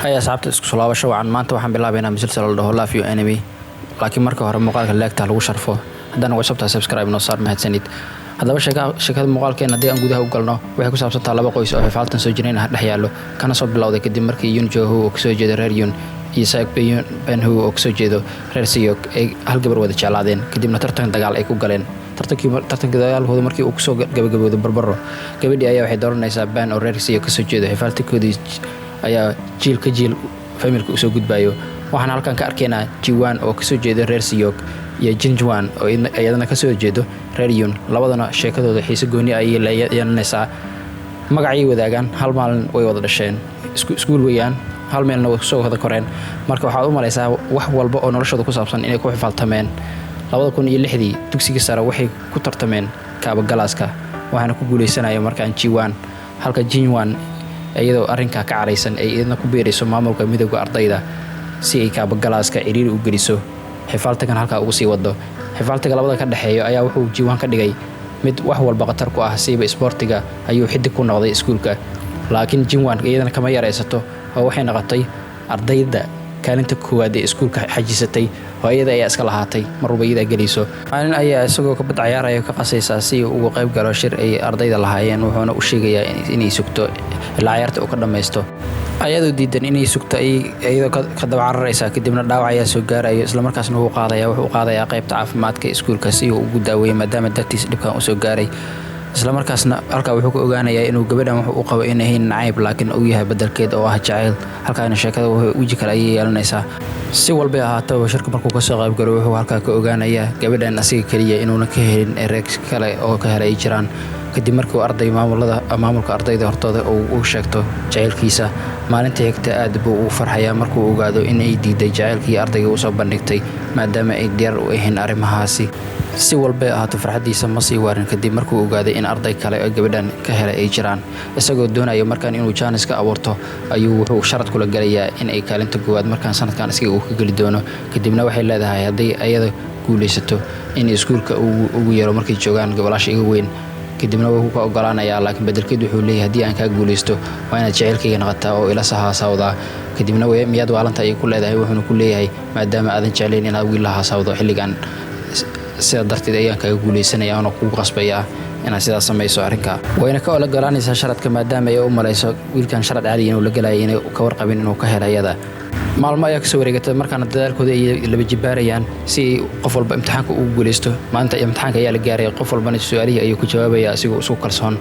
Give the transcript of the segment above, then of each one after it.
هيا صعبت isku soo laabasho wacan maanta waxaan bilaabaynaa musalsal la dhaho Love You Enemy laakiin marka hore muuqaalka leegta lagu sharfo haddana way sabta subscribe noo saar mahadsanid haddaba sheekada muuqaalkeena hadii aan gudaha u galno waxay ku saabsantaa laba qoys oo xifaaltan soo jireen dhex yaalo kana soo bilowday kadib markii Yoon Jo-ho oo kasoo jeeday reer Yoon iyo Saek Ben-ho oo kasoo jeedo reer Siyok ay hal gabar wada jeclaadeen kadibna tartan dagaal ay ku galeen tartanka dagaalkooda markii uu kusoo gabagabooday barbaro gabadhii ayaa waxay dooranaysaa Ben oo reer Siyok kasoo jeedo xifaaltankoodii ayaa jiil ka jiil familka u soo gudbayo waxaan halkan ka arkaynaa Jiwan oo kasoo jeedo reer Siyok iyo Jinjuan oo iyadana kasoo jeedo reer Yoon labadana sheekadooda xiiso gooni ay yeelanaysaa magacay wadaagaan hal maalin way wada dhasheen iskuul weeyaan hal meelna way soo wada koreen marka waxaad u malaysaa wax walba oo noloshooda ku saabsan inay ku xifaaltameen 2006 dugsiga sare waxay ku tartameen kaaba galaaska waxaana ku guuleysanaya markaan Jiwan halka Jinjuan iyadoo arrinka ka careysan ay idna ku beerayso maamulka midowga ardayda si ay kaaba galaaska ciriiri u geliso xifaaltagan halka ugu sii wado xifaaltaga labada ka dhaxeeyo ayaa wuxuu Jiwan ka dhigay mid wax walba qatar ku ah siiba sportiga ayuu xidig ku noqday iskuulka laakiin Jinwan iyadana kama yareysato oo waxay noqotay ardayda kaalinta koowaad ee iskuulka xajisatay oo iyada ayaa iska lahaatay marba iyada galiso maalin ayaa isagoo ka bad ciyaaraya ka qasaysa si uu uga qayb galo shir ay ardayda lahaayeen wuxuuna u sheegayaa inay sugto ilaa ciyaarta uu ka dhamaysto ayadoo diidan inay sugto iyadoo ka daba cararaysa kadibna dhaawac ayaa soo gaarayo isla markaasna wuxuu qaadayaa qaybta caafimaadka iskuulka si uu ugu daaweeyo maadaama dartiis dhibkan u soo gaaray isla markaasna halka wuxuu ku ogaanayaa inuu gabadhan wax u qabo inay hayn nacayb laakiin uu yahay badalkeed oo ah jacayl halkaana sheekada waji kale ayay yeelanaysaa si walba ahaataba shirka markuu ka soo qayb galo wuxuu halka ka ogaanayaa gabadhan asiga kaliya inuuna ka helin ereeg kale oo ka helay jiraan kadib markii arday maamulka ardayda hortooda uu sheegto jacaylkiisa maalinta xigta aad buu u farxayaa markuu ogaado in ay diiday jacaylkii ardayga uu soo bandhigtay maadaama ay diyaar u ahayn arrimahaasi si walba ahaato farxadiisa ma sii waarin kadib markuu ogaaday in arday kale oo gabadhan ka helay ay jiraan isagoo doonaya markaan inuu jaanis ka abuurto ayuu wuxuu sharad kula galayaa in ay kaalinta koowaad markaan sanadkan iskaga uu ka geli doono kadibna waxay leedahay haddii ayada guuleysato in iskuulka ugu yeero markay joogaan gobolaasha iga weyn kadibna wuu ka ogolaanayaa laakiin bedelkeed wuxuu leeyahay haddii aan ka guuleysto waa inaad jacaylkayga noqotaa oo ila sahaasawdaa kadibna miyaad waalanta ay ku leedahay wuxuuna ku leeyahay maadaama aadan jeclayn inaad wiil la haasawdo xilligan sida darteed ayaan kaga guuleysanaya oo kugu qasbaya inaad sidaas samayso arrinka wayna ka ogolaanaysaa sharadka maadaama ay u malayso wiilkan sharad caadi inuu la galay inay ka warqabin inuu ka helay ayada maalmo ayaa kasoo wareegatay markaana dadaalkooda ay laba jibaarayaan si qof walba imtixaanka ugu guuleysto maalinta imtixaanka ayaa la gaaray qof walbana su'aalihii ayuu ku jawaabaya asigoo isku kalsoon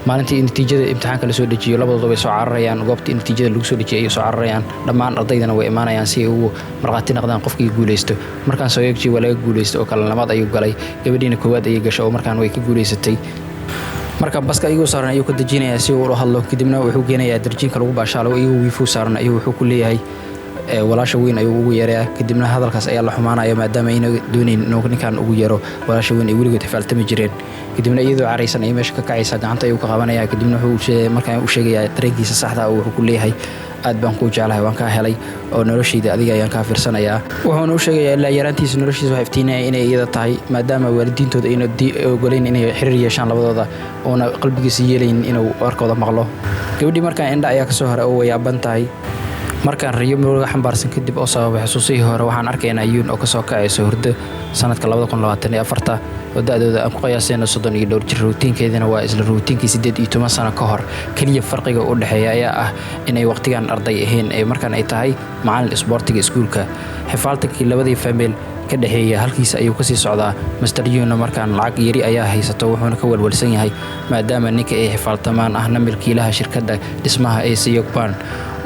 maalintii natiijada imtixaanka la soo dejiyo labadooda way soo cararayaan goobtii natiijada lagu soo dejiyay ay soo cararayaan dhammaan ardaydana way imaanayaan si ay ugu marqaati noqdaan qofkii guuleysto markaan soo yeegji waa laga guuleysto oo kala labaad ayuu galay gabadhiina koowaad ayay gashay oo markaan way ka guuleysatay marka baska ayuu saaran ayuu ka dejinayaa si uu u hadlo kadibna wuxuu geenayaa darjiinka lagu baashaalo iyuu wiifuu saaran ayuu wuxuu ku leeyahay walaasha weyn ayuu ugu yeeraa kadibna hadalkaas ayaa la xumaanaya maadaama ayna doonayn inuu ninkan ugu yeero walaasha weyn ay weligood xifaaltami jireen kadibna iyadoo caraysan ay meesha ka kacaysa gacanta ayuu ka qabanaya kadibna markaan u sheegayaa dareenkiisa saxda ah wuxuu ku leeyahay aad baan kuu jeclahay waan kaa helay oo noloshayda adiga ayaan kaa fiirsanayaa wuxuuna u sheegayaa ilaa yaraantiisa noloshiisa waxay iftiinaya inay iyada tahay maadaama waalidiintooda ayna ogolayn inay xiriir yeeshaan labadooda oona qalbigiisa yeelayn inuu warkooda maqlo gabadhii markaan indha ayaa kasoo hore oo wayaaban tahay markaan riyo muruga xambaarsan kadib oo sababay xusuusihii hore waxaan arkaynaa Yoon oo kasoo kacayso hurdo sanadka 2024 oo da'dooda aan ku qiyaasayno 32 jir routiinkeedina waa isla routiinkii 18 sano ka hor kaliya farqiga u dhaxeeya ayaa ah inay waqtigan arday ahayn ee markaan ay tahay macallin sportiga iskuulka xifaaltankii labadii famil ka dhaxeeya halkiisa ayuu ka sii socdaa Mr. Yoon markaan lacag yari ayaa haysato wuxuuna ka walwalsan yahay maadaama ninka ay xifaaltamaan ahna milkiilaha shirkadda dhismaha ee Siyok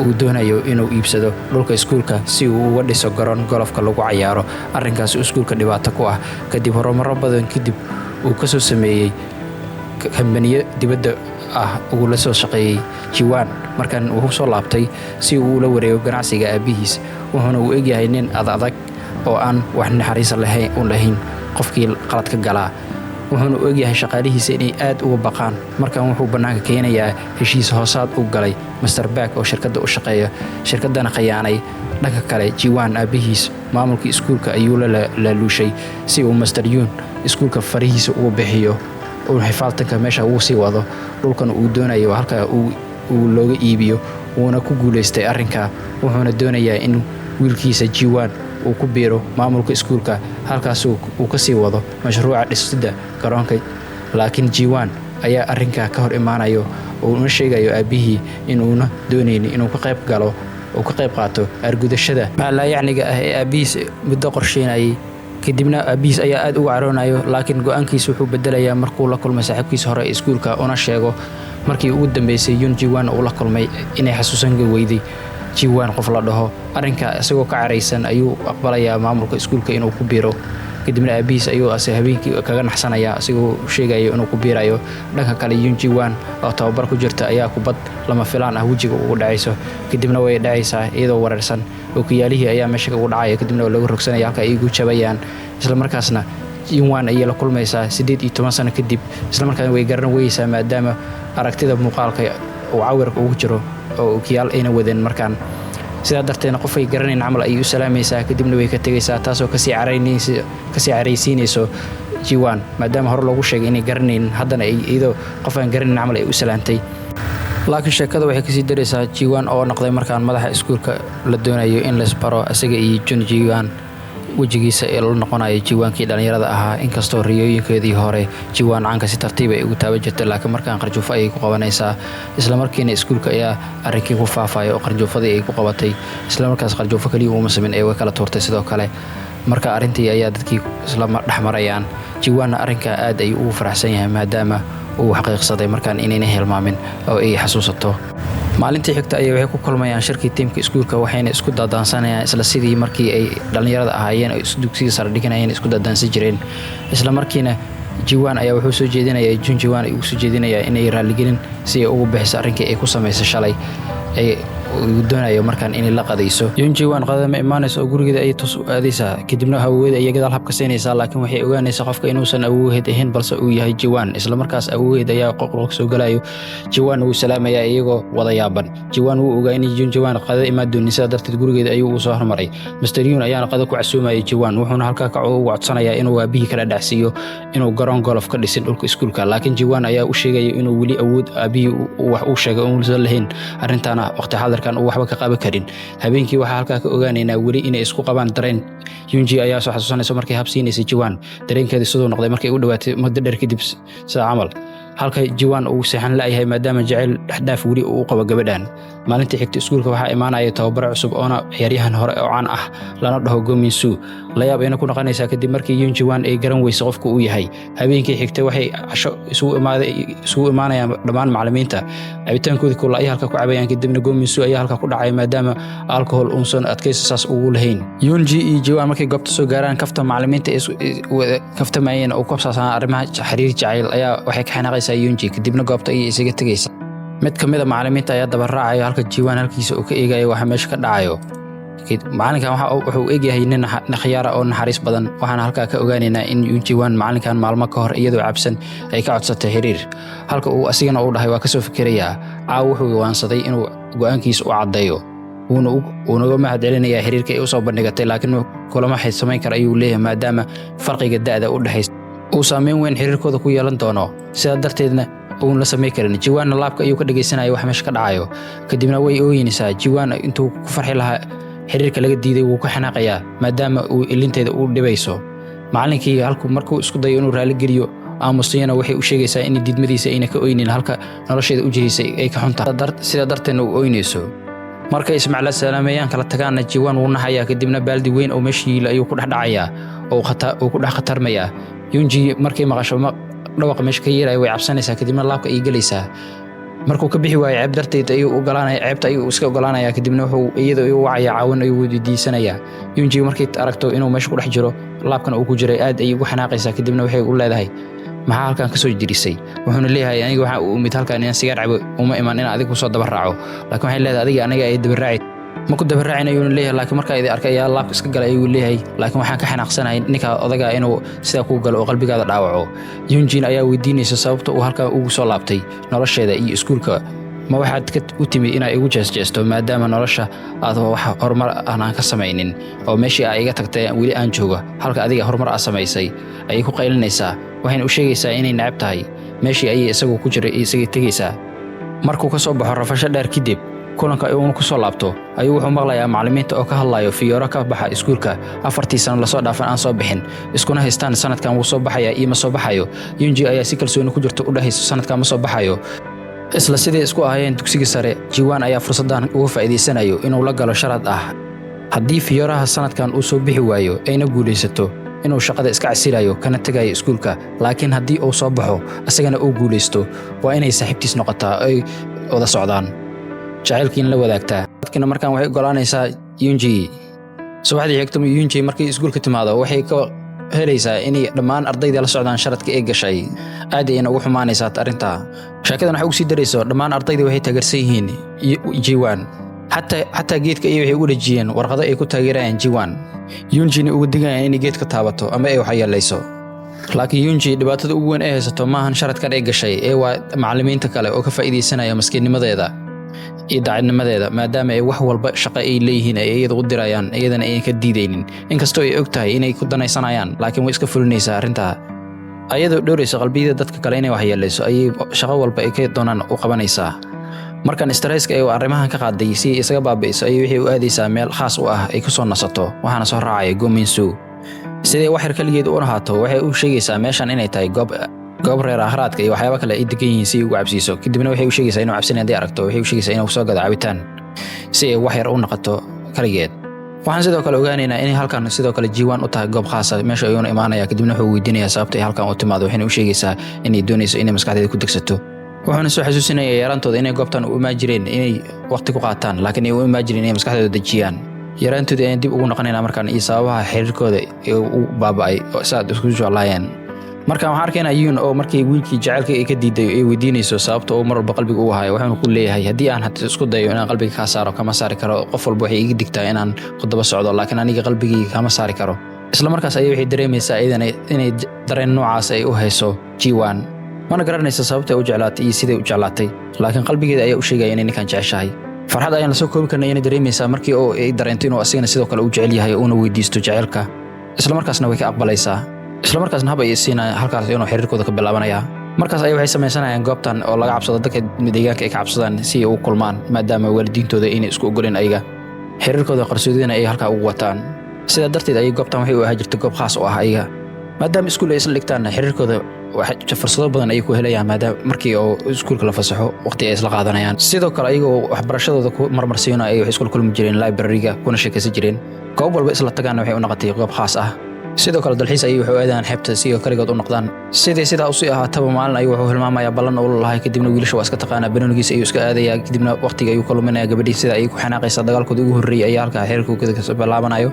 uu doonayo inuu iibsado dhulka iskuulka si uu uga dhiso garoon golofka lagu ciyaaro arrinkaas iskuulka dhibaato ku ah kadib horumaro badan kadib uu ka soo sameeyay kambaniyo dibadda ah uu la soo shaqeeyay Jiwan markaan uu soo laabtay si uu la wareego ganacsiga aabihiis wuxuuna u egyahay nin adag oo aan wax naxariis lahayn qofkii qalad ka galaa wuxuuna u egyahay shaqaalihiisa inay aad uga baqaan markaan wuxuu banaanka keenayaa heshiis hoosaad u galay Mr. Back oo shirkadda u shaqeeya shirkaddana khiyaanay dhanka kale Jiwan aabihiis maamulkii iskuulka ayuu la luushay si uu Mr. Yoon iskuulka farihiisa ugu bixiyo oo xifaaltanka meesha uu sii wado dhulkan uu doonayo halka uu looga iibiyo wuuna ku guuleystay arrinka wuxuuna doonayaa in wiilkiisa Jiwan uu ku biiro maamulka iskuulka halkaas uu ka sii wado mashruuca dhisidda garoonka laakiin Jiwan ayaa arrinka ka hor imaanayo oo uu sheegayo aabihii inuuna doonaynin inuu ka qayb galo oo ka qayb qaato argudashada la yacniga ah ee aabihiis muddo qorsheynayay kadibna aabihiis ayaa aad uga caroonayo laakiin go'aankiisa wuxuu bedelayaa markuu la kulmay saaxiibkiisa hore ee iskuulka una sheego markii ugu dambeysay Yoon Jiwan uu la kulmay inay xasuusan weyday Jiwan qof la dhaho arrinka isagoo ka careysan ayuu aqbalayaa maamulka iskuulka inuu ku biiro kadibna aabihiis ayuu habeenkii kaga naxsanaya isagoo sheegayo inuu ku biirayo dhanka kale Yoon Jiwan oo tababar ku jirta ayaa kubad lama filaan ah wajiga ugu dhacayso kadibna way dhacaysaa iyadoo wareersan oo kiyaalihii ayaa meesha ugu dhacaya kadibna lagu rogsanaya halka ay ugu jabayaan isla markaasna Jiwan ayaa la kulmaysaa 18 sano kadib isla markaasna way garan weysaa maadaama aragtida muuqaalka oo cawirka ugu jiro oo kiyaal ayna wadeen markaan sida darteena qof ay garaneen amal ay u salaamaysaa kadibna way ka tagaysaa taasoo ka sii careysiinayso Jiwan maadaama hore loogu sheegay inay garaneen haddana ay iyadoo qof aan garaneen amal ay u salaantay laakiin sheekada waxay ka sii daraysaa Jiwan oo noqday markaan madaxa iskuulka la doonayo in la isbaro asaga iyo Jun Jiwan wajigiisa ee la noqonayo Jiwankii dhalinyarada ahaa inkastoo riyooyinkeedii hore Jiwan caanka si tartiib ay ugu taaba jirtay laakiin markaan qarjuufo ay ku qabanaysaa isla markiina iskuulka ayaa arrinkii ku faafay oo qarjuufadii ay ku qabatay isla markaas qarjuufo kaliya uma sameyn ee way kala tuurtay sidoo kale marka arrintii ayaa dadkii isla dhaxmarayaan Jiwan arrinka aad ay ugu faraxsan yahay maadaama uu xaqiiqsaday markaan inayna helmaamin oo ay xasuusato maalintii xigta ay waxay ku kulmayaan shirkii teamka iskuulka waxayna isku dadaansanayaan isla sidii markii ay dhalinyarada ahaayeen oo dugsiga sare dhiganayeen isku dadaansan jireen isla markiina Jiwan ayaa wuxuu soo jeedinayaa Jun Jiwan uu soo jeedinayaa inay raaligelin si ay ugu bixiso arrinkii ay ku sameysay shalay ay doonayo markaan inay la qadayso Yoon Jiwan qadama imaanayso oo gurigeeda ay tus aadaysaa kadibna haweeneyda ay gadaal habka siinaysaa laakiin waxay ogaanaysaa qofka inuusan awoodeed ahayn balse uu yahay Jiwan isla markaas awoodeed ayaa qoqroq soo galayo Jiwan uu salaamaya iyagoo wada yaaban Jiwan uu ogaa in Yoon Jiwan qada imaadeen sida darteed gurigeeda ayuu u soo hormaray Mr. Yoon ayaana qada ku casuumay Jiwan wuxuuna halka ka codsanayaa inuu aabihii kala dhacsiyo inuu garoon golf ka dhisin dhulka iskuulka laakiin Jiwan ayaa u sheegay inuu wali awood aabihii wax uu sheegay inuu lahayn arrintaana waqti xaadirkan uu waxba ka qaban karin habeenkii waxa halka ka ogaanaynaa wali inay isku qabaan dareen Yoonji ayaa soo xasuusanaysa markay habsiinaysa Jiwan dareenkeeda sidoo noqday markay u dhawaatay muddo dheer kadib sida camal halka Jiwan uu saxan la yahay maadaama jacayl dhaaf wali uu qabo gabadhan maalintii xigta iskuulka waxa imaanaya tababar cusub oo ciyaaryahan hore oo caan ah lana dhaho Go Min-soo la yaab inay ku noqonaysa kadib markii Yoon Jiwan ay garan weysay qofka uu yahay habeenkii xigta waxay casho isugu imaanayaan dhammaan macallimiinta abitaankooda kula ay halka ku cabayaan kadibna Go Min-soo ayaa halka ku dhacay maadaama alcohol uusan adkaysaas ugu lahayn Yoonji iyo Jiwan markay goobta soo gaaraan kafta macallimiinta kaftamayeen oo ku saabsan arrimaha xiriir jacayl ayaa waxay ka xanaaqaysaa Yoonji kadibna goobta ay isaga tagaysaa mid kamid ah macallimiinta ayaa daba raacay halka Jiwan halkiisa uu ka eegayo waxa meesha ka dhacayo macallinkan wuxuu eegyahay nin khiyaara oo naxariis badan waxaana halka ka ogaanaynaa in Yoon Jiwan macallinkan maalmo ka hor iyadoo cabsan ay ka codsatay xiriir halka uu asigana uu dhahay waa ka soo fikirayaa wuxuu waansaday inuu go'aankiisa u cadeeyo uuna mahad celinayaa xiriirka ay u soo bandhigatay laakiin kulama xisamayn kara ayuu leeyahay maadaama farqiga da'da u dhaxaysa uu saameyn weyn xiriirkooda ku yeelan doono sida darteedna uu la sameey karin Jiwan laabka ayuu ka dhageysanayo wax meesha ka dhacayo kadibna way ooyinaysaa Jiwan intuu ku farxi lahaa xiriirka laga diiday wuu ka xanaaqayaa maadaama uu ilinteeda u dhibayso macallinkii halku markuu isku dayo inuu raali geliyo aamusayna waxay u sheegaysaa in didmadiisa ayna ka ooynin halka nolosheeda u jihaysay ay ka xunta sida darteedna uu ooynayso markay Ismaaciil salaamayaan kala tagaana Jiwan wuu naxayaa kadibna baaldi weyn oo meeshii ayuu ku dhacayaa oo ku dhex khatarmaya Yoonji markay maqasho dhawaqa meesha ka yeeray way cabsanaysaa kadibna laabka ay galaysaa markuu ka bixi waayay ceeb darteed ayuu ogolaanaya ceebta ayuu iska ogolaanaya kadibna wuxuu iyadoo wacaya caawin ayuu weydiisanaya Yoonji markay aragto inuu meesha ku dhex jiro laabkana uu ku jiray aad ay ugu xanaaqaysaa kadibna waxay u leedahay maxaa halkan ka soo jirisay wuxuuna leeyahay aniga waxa uu mid halkan inaan sigaar cabo uma iman in adigu soo daba raaco laakiin waxay leedahay aniga ay daba raacay ma ku daba raacin ayuu leeyahay laakiin marka ay arkay ayaa laabka iska galay ayuu leeyahay laakiin waxaan ka xanaaqsanahay ninka odaga inuu sida ku galo oo qalbigaada dhaawaco Yoonji ayaa weydiinaysa sababta uu halka ugu soo laabtay nolosheeda iyo iskuulka ma waxaad ka u timi inay igu jeesto maadaama nolosha aad wax horumar aan ka samaynin oo meeshii ay iga tagtay wali aan joogo halka adiga horumar aad samaysay ay ku qaylinaysaa waxayna u sheegaysaa inay nacab tahay meeshii ay isagu ku jiray isaga tagaysaa markuu ka soo baxo rafasho dheer kadib kulanka uu ku soo laabto ayuu wuxuu maqlayaa macallimiinta oo ka hadlayo fiyoora ka baxa iskuulka 4 sano la soo dhaafan aan soo bixin iskuna haystaan sanadkan uu soo baxaya iyo ma soo baxayo Yunji ayaa si kalsooni ku jirto u dhahayso sanadkan ma soo baxayo isla sidii isku ahayeen dugsiga sare Jiwan ayaa fursadan ugu faa'iideysanayo inuu la galo sharad ah haddii fiyooraha sanadkan uu soo bixi waayo ayna guuleysato inuu shaqada iska casilayo kana tagayo iskuulka laakiin haddii uu soo baxo asagana uu guuleysto waa inay saaxiibtiis noqotaa ay wada socdaan jacaylkiin la wadaagtaa dadkina markaan waxay ogolaanaysaa Yunji subaxdii xigta Yunji markii iskuulka timaado waxay ka helaysaa inay dhammaan ardayda la socdaan sharadka ay gashay aad ayna ugu xumaanaysaa arinta sheekadan waxa uu sii darayso dhammaan ardayda waxay taageersan yihiin Jiwan حتى geedka ay waxay u dhajiyeen warqado ay ku taageerayaan Jiwan Yunji ugu digayaan in geedka taabato ama ay waxyeelayso laakiin Yunji dhibaatada ugu weyn ee haysato maahan sharadkan ay gashay ee waa macallimiinta kale oo ka faa'iideysanaya maskiinimadeeda iyo daacadnimadeeda maadaama ay wax walba shaqo ay leeyihiin ay iyada u dirayaan iyadana ay ka diidaynin inkastoo ay ogtahay inay ku danaysanayaan laakiin way iska fulinaysaa arinta ayadoo dhowrayso qalbiyada dadka kale inay waxyeelayso ay shaqo walba ay ka doonaan u qabanaysaa markan stresska ay arrimahan ka qaaday si isaga baabiiso ay wixii u aadaysaa meel khaas u ah ay ku soo nasato waxaana soo raacay Gominsu sidee wax kaligeed u rahaato waxay u sheegaysaa meeshan inay tahay goob reer ahraadka iyo waxyaabo kale ay degan yihiin si ugu cabsiiso kadibna waxay u sheegaysaa inuu cabsanayo aragto waxay u sheegaysaa inuu soo gado cabitaan si ay wax yar u noqoto kaligeed waxaan sidoo kale ogaanaynaa in halkan sidoo kale Jiwan u tahay goob khaas ah meesha ayuu imaanaya kadibna wuxuu weydiinayaa sababta ay halkan u timaado waxayna u sheegaysaa inay doonayso inay maskaxdeeda ku degsato waxaana soo xasuusinayaa yaraantooda inay goobtan u imaajireen inay waqti ku qaataan laakiin ay u imaajireen inay maskaxdooda dejiyaan yaraantooda ay dib ugu noqonayna markaan iyo sababaha xiriirkooda ee u baaba'ay oo saad isku jeclaayeen markaan waxaan arkaynaa Yun oo markii wiilkii jacaylka ay ka diiday ay weydiinayso sababta uu mar walba qalbiga u hayo waxaanu ku leeyahay haddii aan hadda isku dayo inaan qalbiga ka saaro kama saari karo qof walba waxay iga digtaa inaan qodobba socdo laakiin aniga qalbigayga kama saari karo isla markaas ayay waxay dareemaysaa inay dareen noocaas ay u hayso Jiwan mana garanaysa sababta ay u jeclaatay iyo sidee u jeclaatay laakiin qalbigeeda ayaa u sheegaya inay ninkan jeceshahay farxad ayaan la soo koobi karnay inay dareemaysaa markii oo ay dareento inuu asigana sidoo kale u jecel yahay oo una weydiisto jacaylka isla markaasna way ka aqbalaysaa isla markaasna hab ay siinaa halkaas inuu xiriirkooda ka bilaabanaya markaas ay waxay sameeysanayaan goobtan oo laga cabsado dadka deegaanka ay ka cabsadaan si ay u kulmaan maadaama waalidiintooda inay isku ogoleen ayaga xiriirkooda qarsoodina ay halka ugu wataan sida darteed ay goobtan waxay u ahaa jirtay goob khaas oo ah ayaga maadaama iskuul ay isla dhigtaan xiriirkooda waxa fursado badan ay ku helayaan maadaama markii oo iskuulka la fasaxo waqti ay isla qaadanayaan sidoo kale ayagoo waxbarashadooda ku marmarsiina ay wax iskuul kulmi jireen library-ga kuna sheekaysan jireen goob walba isla tagaan waxay u noqotay goob khaas ah sidoo kale dalxiis ay wuxuu aadaan xeebta si ay kaligood u noqdaan sidaa u sii ahaataba maalin ay wuxuu hilmaamayaa ballan uu lahaay kadibna wiilasha waa iska taqaanaa banoonigiisa ayuu iska aadayaa kadibna waqtiga ayuu kuluminayaa gabadhii sida ay ku xanaaqaysaa dagaalkooda ugu horreeyay ayaa halkaa xiriirkooda ka bilaabanayo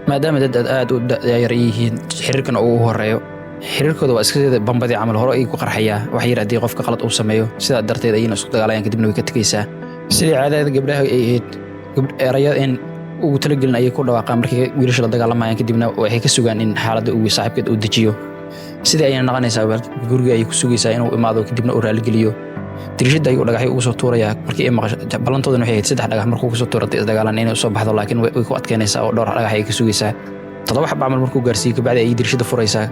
maadaama dad aad u yar yihiin xiriirkana uu horeeyo xiriirkooda waa iska bambadii camal hore ay ku qarxayaa wax yar haddii qofka qalad uu sameeyo sidaa darteed ayayna isku dagaalayaan kadibna way ka tegaysaa sidii caadada gabdhaha ay ahayd eraya in ugu talagelin ayay ku dhawaaqaan markii wiilasha la dagaalamayaan kadibna waxay ka sugaan in xaaladda uu saaxiibkeed uu dejiyo sidii ayayna noqonaysaa guriga ayay ku sugaysaa inuu imaado kadibna uu raaligeliyo dirishada ayuu dhagaxyo ugu soo tuurayaa markii ay maqasho ballantoodana waxay ahayd 3 dhagax markuu ku soo tuuratay isdagaalan inay soo baxdo laakiin way ku adkeynaysaa oo dhowr dhagax ay ka sugaysaa 7 xab camal markuu gaarsiiyo kabacdi ay dirishada furaysaa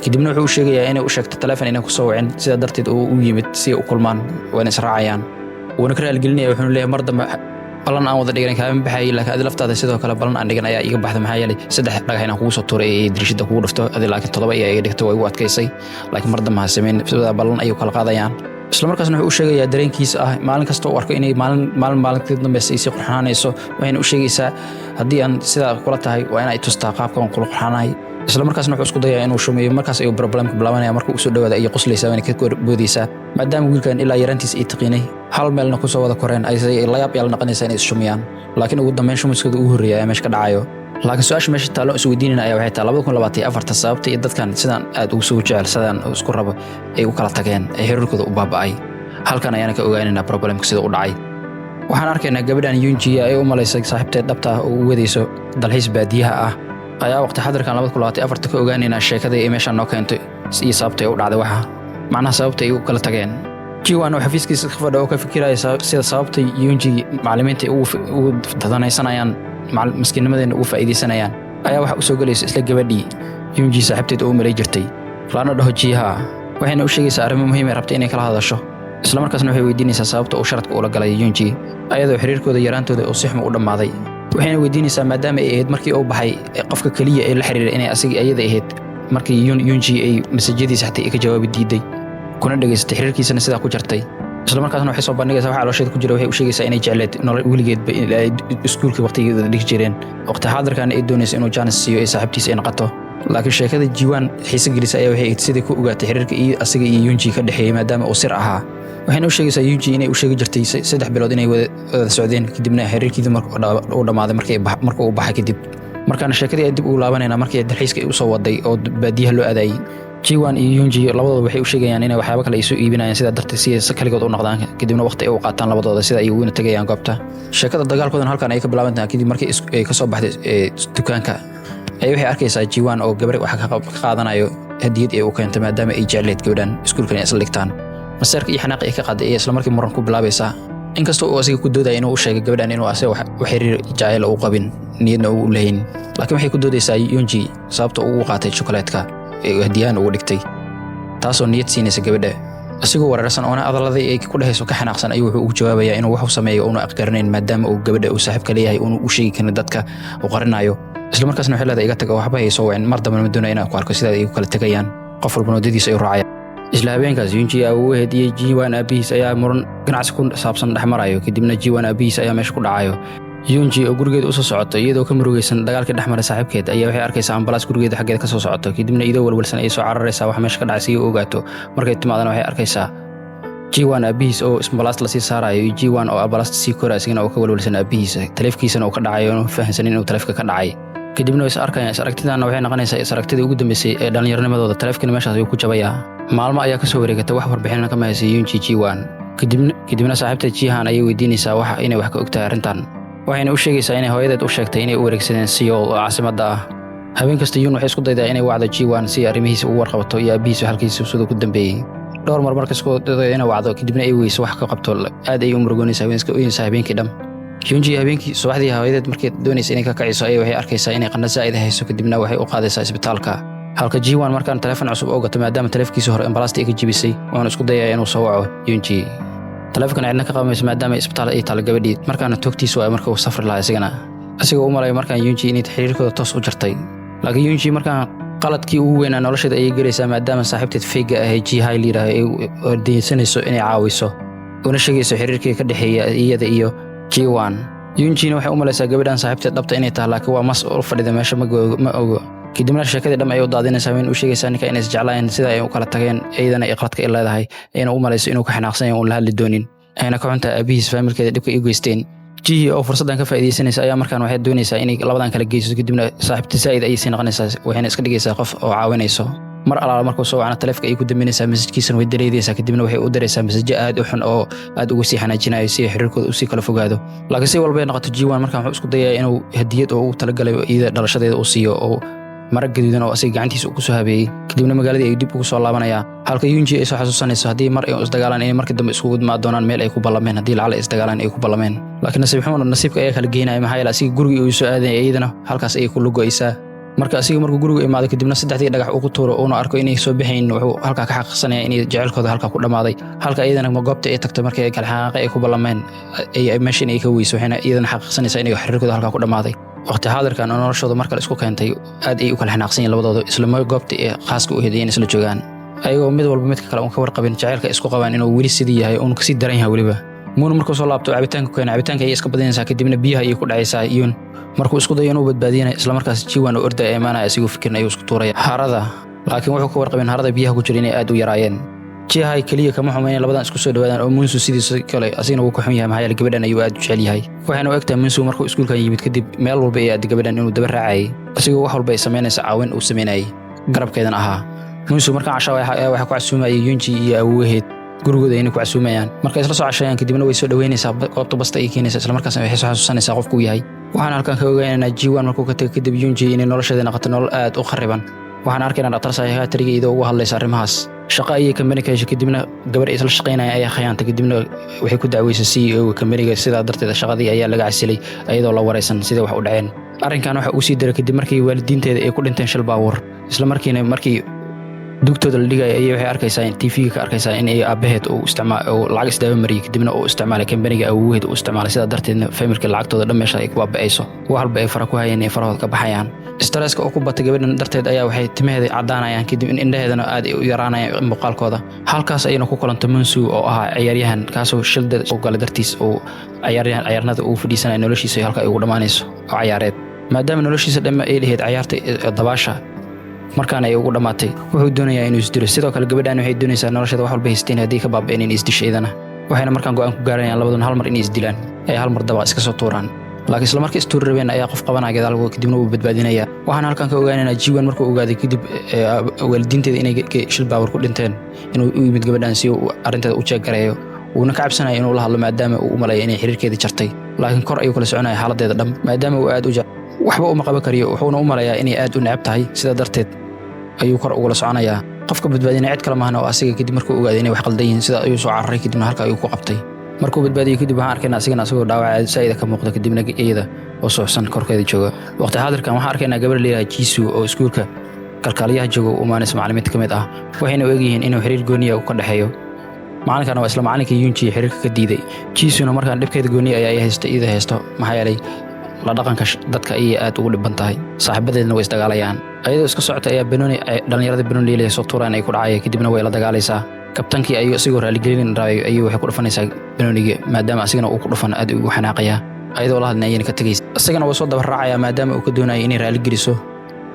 kadibna wuxuu sheegayaa inay u sheegto telefoon inay ku soo wicin sida darteed uu u yimid si ay u kulmaan wana israacayaan wana ka raalgelinaya wuxuu leeyahay mar dambe balan aan wada dhigan kaamin baxay laakiin adii laftaada sidoo kale balan aan dhigan ayaa iga baxday maxaa yeelay 3 dhagax inaan kugu soo tuuray ee dirishada kugu dhufto adii laakiin 7 ayaa iga dhigtay way u adkaysay laakiin mar dambe ha sameyn sida balan ayuu kala qaadayaan isla markaasna wuxuu u sheegayaa dareenkiisa ah maalin kasta uu arko inay maalintii dambe ay sii qurxanaanayso waxayna u sheegaysaa haddii aan sidaa kula tahay waa inay tustaa qaabkan kula qurxanahay isla markaasna wuxuu isku dayaa inuu shumeeyo markaas ayuu problemka bilaabanaya markuu soo dhawaada ay qoslaysaa waana ka boodaysaa maadaama wiilkan ilaa yarantiis ay taqiinay hal meelna ku soo wada koreen ay la yaab yal noqonaysaa inay shumiyaan laakiin ugu dambeyn shumiskooda ugu horreeya ayaa meesha ka dhacayo laakiin su'aasha meesha taalo is weydiinayna ayaa waxay tahay 2024 sababta iyo dadkan sidaan aad ugu soo jecel sidaan isku rabo ay u kala tageen ay xiriirkooda u baaba'ay halkan ayaan ka ogaanaynaa problemka sida u dhacay waxaan arkaynaa gabadhan Yunji ay u malaysay saaxiibteed dhabta ah oo u wadayso dalxiis baadiyaha ah ayaa waqti xadirkan 2024 ka ogaanaynaa sheekada ay meesha noo keentay iyo sababta ay u dhacday waxa macnaha sababta ay u kala tageen Jiwan oo xafiiskiisa ka fadhiyo oo ka fikiraya sida sababta Yunji macallimiinta ugu dadanaysanayaan maskiinimadeena ugu faa'iideysanayaan ayaa waxa u soo galaysa isla gabadhii Yunji saaxiibteed oo maray jirtay laana dhaho Jiha waxayna u sheegaysaa arrimo muhiim ah rabtay inay kala hadasho isla markaasna waxay weydiinaysaa sababta uu sharadka ula galay Yunji ayadoo xiriirkooda yaraantooda uu si xum u dhamaaday waxayna weydiinaysaa maadaama ay ahayd markii uu baxay qofka kaliya ee la xiriiray inay asigi ayada ahayd markii Yunji ay masajadiisa xatay ka jawaab diiday kuna dhageystay xiriirkiisana sida ku jartay isla markaasna waxay soo bandhigaysaa waxa caloosheeda ku jira waxay u sheegaysaa inay jecleed nolol wiligeedba iskuulka waqtigeeda dhig jireen waqti xaadirkan ay doonayso inuu Janice siiyo ay saaxiibtiisa ay noqoto laakiin sheekada Jiwan xiisa gelisay ayaa waxay sidii ku ogaatay xiriirka asiga iyo Yunji ka dhaxeeyay maadaama uu sir ahaa waxayna u sheegaysaa Yunji inay u sheegi jirtay 3 bilood inay wada socdeen kadibna xiriirkiidu markuu dhamaaday markuu u baxay kadib markaana sheekadii ay dib u laabanayna markii dalxiiska ay u soo waday oo baadiyaha loo aadayay Jiwan iyo Yunji labadooda waxay u sheegayaan inay waxyaabo kale isu iibinayaan sida darteed si kaligood u noqdaan kadibna waqti ay u qaataan labadooda sida ay ugu tagayaan goobta sheekada dagaalkoodan halkan ay ka bilaabantaa kadib markii ay ka soo baxday dukaanka ay waxay arkaysaa Jiwan oo gabar wax ka qaadanayo hadiyad ay u keentay maadaama ay jecleed gabadhan iskuulkan ay isla dhigtaan masarka iyo xanaaq ay ka qaaday isla markii muran ku bilaabaysaa inkastoo uu asiga ku dooday inuu u sheegay gabadhan inuu asay wax xiriir jacayl u qabin niyadna uu leeyin laakiin waxay ku doodaysaa Yunji sababta uu u qaatay chocolateska ee hadiyaan ugu dhigtay taasoo niyad siinaysa gabadha asigoo wararsan oo adaladii ay ku dhahayso ka xanaaqsan ayuu wuxuu ugu jawaabayaa inuu wax u sameeyo oo aqgarnayn maadaama uu gabadha uu saaxiibka leeyahay oo uu sheegi kan dadka u qarinayo isla markaasna waxay leedahay iga tago waxba ay soo wacin mar dambe ma doonayna inaan ku arko sida ay u kala tagayaan qof walba wadadiisa ay raacayaan isla habeenkaas Yunji uu hadiyay Jiwan abiis ayaa muran ganacsi ku saabsan dhaxmarayo kadibna Jiwan abiis ayaa meesha ku dhacayo Yunji oo gurigeeda u soo socota iyadoo ka murugaysan dagaalkii dhaxmaray saaxiibkeed ayaa waxay arkaysaa ambalaas gurigeeda xaggeeda ka soo socota kadibna iyadoo walwalsan ay soo cararaysaa wax meesha ka dhacay si ay u ogaato markay timaadana waxay arkaysaa Jiwan abiis oo ambalaas la sii saarayo Jiwan oo ambalaas si koraasina oo ka walwalsan abiis taleefkiisana oo ka dhacayo oo fahansan inuu taleefka ka dhacay kadibna way arkayaan aragtidaana waxay noqonaysaa aragtidii ugu dambeysay ee dhalinyarnimadooda taleefkana meeshaas ayuu ku jabayaa maalmo ayaa ka soo wareegtay wax warbixin ka mahaysan Yunji Jiwan kadibna saaxiibta Jihan ayay weydiinaysaa waxa inay wax ka ogtahay arrintan waxayna u sheegaysaa inay hooyadeed u sheegtay inay u wareegsadeen Seoul oo caasimadda ah habeen kasta Yun waxay isku daydaa inay wacdo Jiwan si arrimihiisa u warqabto iyo abiis halkiisa soo ku dambeeyay dhowr mar markas ku dayday inay wacdo kadibna ay weyso wax ka qabto aad ay u murugoonaysaa habeenkii dham Yunji habeenkii subaxdii hooyadeed markay doonaysa inay ka kaciso ay waxay arkaysaa inay qandho zaid hayso kadibna waxay u qaadaysaa isbitaalka halka Jiwan markaan telefoon cusub oo gato maadaama teleefkiisa hore ambalaasta ay ka jibisay oo isku dayay inuu soo waco Yunji telefoonka cidna ka qabanaysa maadaama isbitaal ay taal gabadhii markaana toogtiisu ay markaa u safri lahaa asigoo u malay markaan Yunji inay xiriirkooda toos u jartay laakiin Yunji markaan qaladkii ugu weynaa nolosheeda ay galaysaa maadaama saaxiibteed fayga ah ee Jihai liiraa ay ordaysanayso inay caawiso una sheegayso xiriirkii ka dhaxeeya iyada iyo Jiwan Yunjina waxay u malaysaa gabadhan saaxiibteed dhabta inay tahay laakiin waa mas u fadhida meesha ma ogo kadibna sheekadii dham ay u daadinaysaa in uu sheegaysaa ninka inay isjeclaayeen sida ay u kala tageen ayadana ay qaladka leedahay ayna u malayso inuu ka xanaaqsan yahay oo la hadli doonin ayna ka xunta abiis familkeeda dhibka ay geysteen Jihi oo fursadan ka faa'iideysanaysa ayaa markaan waxay doonaysaa inay labadan kala geyso kadibna saaxiibta Said ay sii noqonaysaa waxayna iska dhigaysaa qof oo caawinayso mar alaala markuu soo wacna taleefka ay ku dambeynaysaa masajkiisana way dareedaysaa kadibna waxay u daraysaa masaj aad u xun oo aad ugu sii xanaajinayo si xiriirkooda u sii kala fogaado laakiin si walba ay noqoto Jiwan markaan wuxuu isku dayaa inuu hadiyad oo uu talagalay iyada dhalashadeeda uu siiyo oo marag gaduudan oo asiga gacantiisa ku soo habeeyay kadibna magaaladii ay dib ugu soo laabanayaan halka Yunji ay soo xasuusanayso hadii mar ay isdagaalaan inay markii dambe isku gudmaa doonaan meel ay ku ballameen hadii lacala isdagaalaan ay ku ballameen laakiin nasiibka ayaa kala geynaya maxaa yeelay asiga guriga uu soo aaday iyadana halkaas ay ku lugoysaa marka asiga markuu guriga imaado kadibna saddexdii dhagax uu ku tuuro oo arko inay soo bixeen wuxuu halka ka xaqiiqsanaya inay jecelkooda halka ku dhamaaday halka iyadana goobta ay tagto markii ay kala xaqay ay ku ballameen ay meesha ay ka weyso waxayna iyadana xaqiiqsanaysaa inay xiriirkooda halka ku dhamaaday waqti xaadirkan noloshooda marka isku keentay aad ay u kala xanaaqsan yihiin labadooda isla goobta ee khaaska u heedeen isla joogaan ayagoo mid walba midka kale ka warqabin jaceylka isku qabaan inuu weli sidii yahay oo ka sii daran yahay waliba muun markuu soo laabto cabitaanka ay iska badinaysaa kadibna biyaha ay ku dhacaysaa Yun markuu isku dayo inuu badbaadiyay isla markaas Jiwan oo orday imaanaya asigoo fikirna ayuu isku tuuray harada laakiin wuxuu ka warqabin harada biyaha ku jira inay aad u yaraayeen Jihai kaliya kama xumayn labadan isku soo dhawaadaan oo Munsu sidiisa kale asina uu ka xun yahay maxaa yeelay gabadhan ayuu aad u jecel yahay waxaana u egtaa Munsu markuu iskuulka yimid kadib meel walba ay aad gabadhan inuu daba raacay asigoo wax walba ay sameynaysa caawin uu sameynay garabkeedan ahaa Munsu markaan casho waxa ku casuumayay Yunji iyo awooheed gurigooda inay ku casuumayaan marka isla soo cashayaan kadibna way soo dhaweynaysaa qoobta basta ay keenaysaa isla markaasna waxay soo xasuusanaysaa qofku yahay waxaan halkan ka ogaanaynaa Jiwan markuu ka tagay kadib Yunji inay nolosheeda noqoto nolol aad u khariban waxaan arkaynaa dhaqtar psychiatriga iyadoo uga hadlaysa arrimahaas shaqo ayay company ka heshay kadibna gabar ay isla shaqeynayaan ayaa khiyaantay kadibna waxay ku dacweysay CEO company-ga sidaa darteed shaqadii ayaa laga casilay iyadoo la wareysan sida wax u dhaceen arrinkan waxa uu sii daray kadib markii waalidiinteeda ay ku dhinteen shil baabuur isla markiina markii dugtooda la dhigay ayay waxay arkaysaa in TV ka arkaysaa in ay aabaheed uu isticmaalo lacag isdaba mariyay kadibna uu isticmaalay kambaniga awgeed uu isticmaalay sida darteedna familka lacagtooda dhammeesha ay ku baaba'ayso wax walba ay fara ku hayeen ay farahooda ka baxayaan stresska oo ku batay gabadhan darteed ayaa waxay timaheeda cadaanayaan kadib in indhaheedana aad u yaraanayaan muuqaalkooda halkaas ayayna ku kulantay Mansu oo ahaa ciyaaryahan kaasoo shilda oo galay dartiis oo ciyaarnada uu fadhiisanay noloshiisa halka ay ugu dhamaanayso oo ciyaareed maadaama noloshiisa dhamma ay lahayd ciyaarta dabaasha markaan ay ugu dhamaatay wuxuu doonayaa inuu isdilo sidoo kale gabadhan waxay doonaysaa nolosheeda wax walba haysteen hadii ka baaba'een in isdisheedana waxayna markaan go'aan ku gaarayaan labaduna hal mar in isdilaan ay hal mar daba iska soo tuuraan laakiin isla markii istuur rabeen ayaa qof qabanaya gadaal kadibna uu badbaadinaya waxaan halkan ka ogaanaynaa Jiwan markuu ogaaday kadib waalidiinteeda inay shil baawar ku dhinteen inuu u yimid gabadhan si uu arinteeda u jeegarayo uuna ka cabsanaya inuu la hadlo maadaama uu u maleeyay inay xiriirkeeda jartay laakiin kor ayuu kala soconaya xaaladeeda dham maadaama uu aad u waxba uma qaban kariyo wuxuuna u maleeyaa inay aad u necab tahay sida darteed ayuu kor ugu la soconayaa qofka badbaadinay cid kale maahan oo asiga kadib markuu ogaaday inay wax qaldan yihiin sida ayuu soo cararay kadibna halka ayuu ku qabtay markuu badbaadiyay kadib waxaan arkaynaa asagoo dhaawac saayida ka muuqda kadibna iyada oo suuxsan korkeeda jooga waqti xaadirkan waxaan arkaynaa gabar leeyahay Jisu oo iskuulka kalkaaliyaha jooga oo maanis macallimiinta kamid ah waxayna u egyihiin inuu xiriir gooniya u ka dhaxeeyo macallinkana waa isla macallinkii Yunji xiriirka ka diiday Jisuna markaan dhibkeeda gooniya ay haysto maxaa yeelay la dhaqanka dadka ay aad ugu dhiban tahay saaxiibadeedna way isdagaalayaan ayadoo iska socota ayaa Benoni dhalinyarada Benoni leeyahay soo tuuraan ay ku dhacay kadibna way la dagaalaysaa kabtankii ayuu asigoo raali gelin raayay ayuu waxay ku dhufanaysaa Benoniga maadaama asigana uu ku dhufan aad ugu xanaaqaya ayadoo la hadlayeen ka tagaysa asagana waa soo daba raacaya maadaama uu ka doonayo inay raali geliso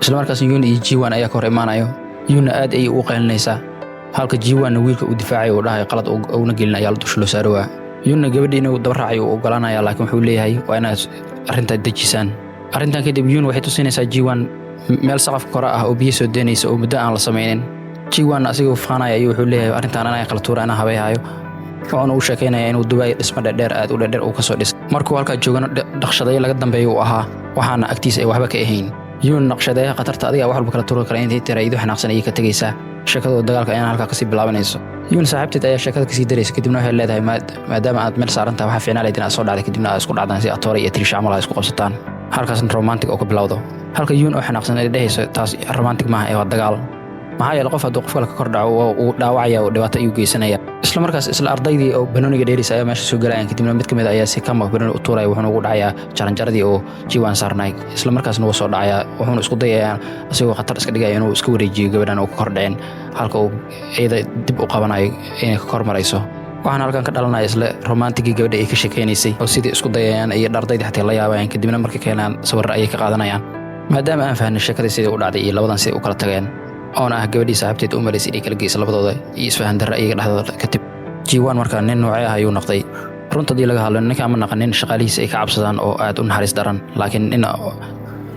isla markaas Yun iyo Jiwan ayaa ka hor imaanayo Yun aad ay u qeelinaysaa halka Jiwan wiilka uu difaacay oo dhahay qalad uu na gelin ayaa la dusha loo saaraya Yun gabadhiina uu daba raacay oo ogolaanaya laakiin wuxuu leeyahay waa inaad arrinta dejisaan arrintan kadib Yun waxay tusinaysaa Jiwan meel saqaf kora ah oo biyo soo deynaysa oo muddo aan la sameeynin Jiwan asigoo faanaya ayuu wuxuu leeyahay arrintan anaa kala tuura anaa habeeyayo wuxuuna u sheekaynayaa inuu Dubai dhismo dheer aad u dheer uu ka soo dhisay markuu halka joogana dhaqshaday laga dambeeyo uu ahaa waxaana agtiisa ay waxba ka ahayn Yun naqshadaha qatarta adiga wax walba kala tuuro kara intii tiraydu xanaaqsan ay ka tagaysaa sheekada dagaalka ayaan halka ka sii bilaabanayso Yun saaxiibteed ayaa sheekada ka sii daraysa kadibna waxay leedahay maadaama aad meel saaran tahay waxa fiicnaan leedahay soo dhacday kadibna aad isku dhacdaan si Atoore iyo Trisha amal isku qabsataan halkaasna romantic oo ka bilowdo halka Yun oo xanaaqsan ay dhahayso taas romantic maaha ee waa dagaal maxaa yeelay qof hadduu qof kale ka kor dhaco oo dhaawacaya oo dhibaato ayuu geysanaya isla markaas isla ardaydii oo Benoniga dheeris ayaa meesha soo galayaan kadibna mid kamid ayaa si kama Benoni u tuuray wuxuuna ugu dhacayaa jaranjaradii oo Jiwan saarnay isla markaasna wuu soo dhacayaa wuxuuna isku dayayaa asigoo khatar iska dhigaya inuu iska wareejiyo gabadhan oo ka kor dhaceen halka uu iyada dib u qabanayo inay ka kor marayso waxaan halkan ka dhalanaya isla romantic gabadha ay ka sheekeynaysay oo sidii isku dayayaan iyo ardayda xataa la yaabayaan kadibna markay keenaan sawir ay ka qaadanayaan maadaama aan fahanay sheekada sidii u dhacday iyo labadan si u kala tageen oo ah gabadhii saaxiibteed u maleysay inay kala geyso labadooda iyo isfahan darro ayaga dhexdooda kadib Jiwan markaa nin noocay ah ayuu noqday runtii laga hadlo ninka ama naqanin shaqaalihiisa ay ka cabsadaan oo aad u naxariis daran laakiin in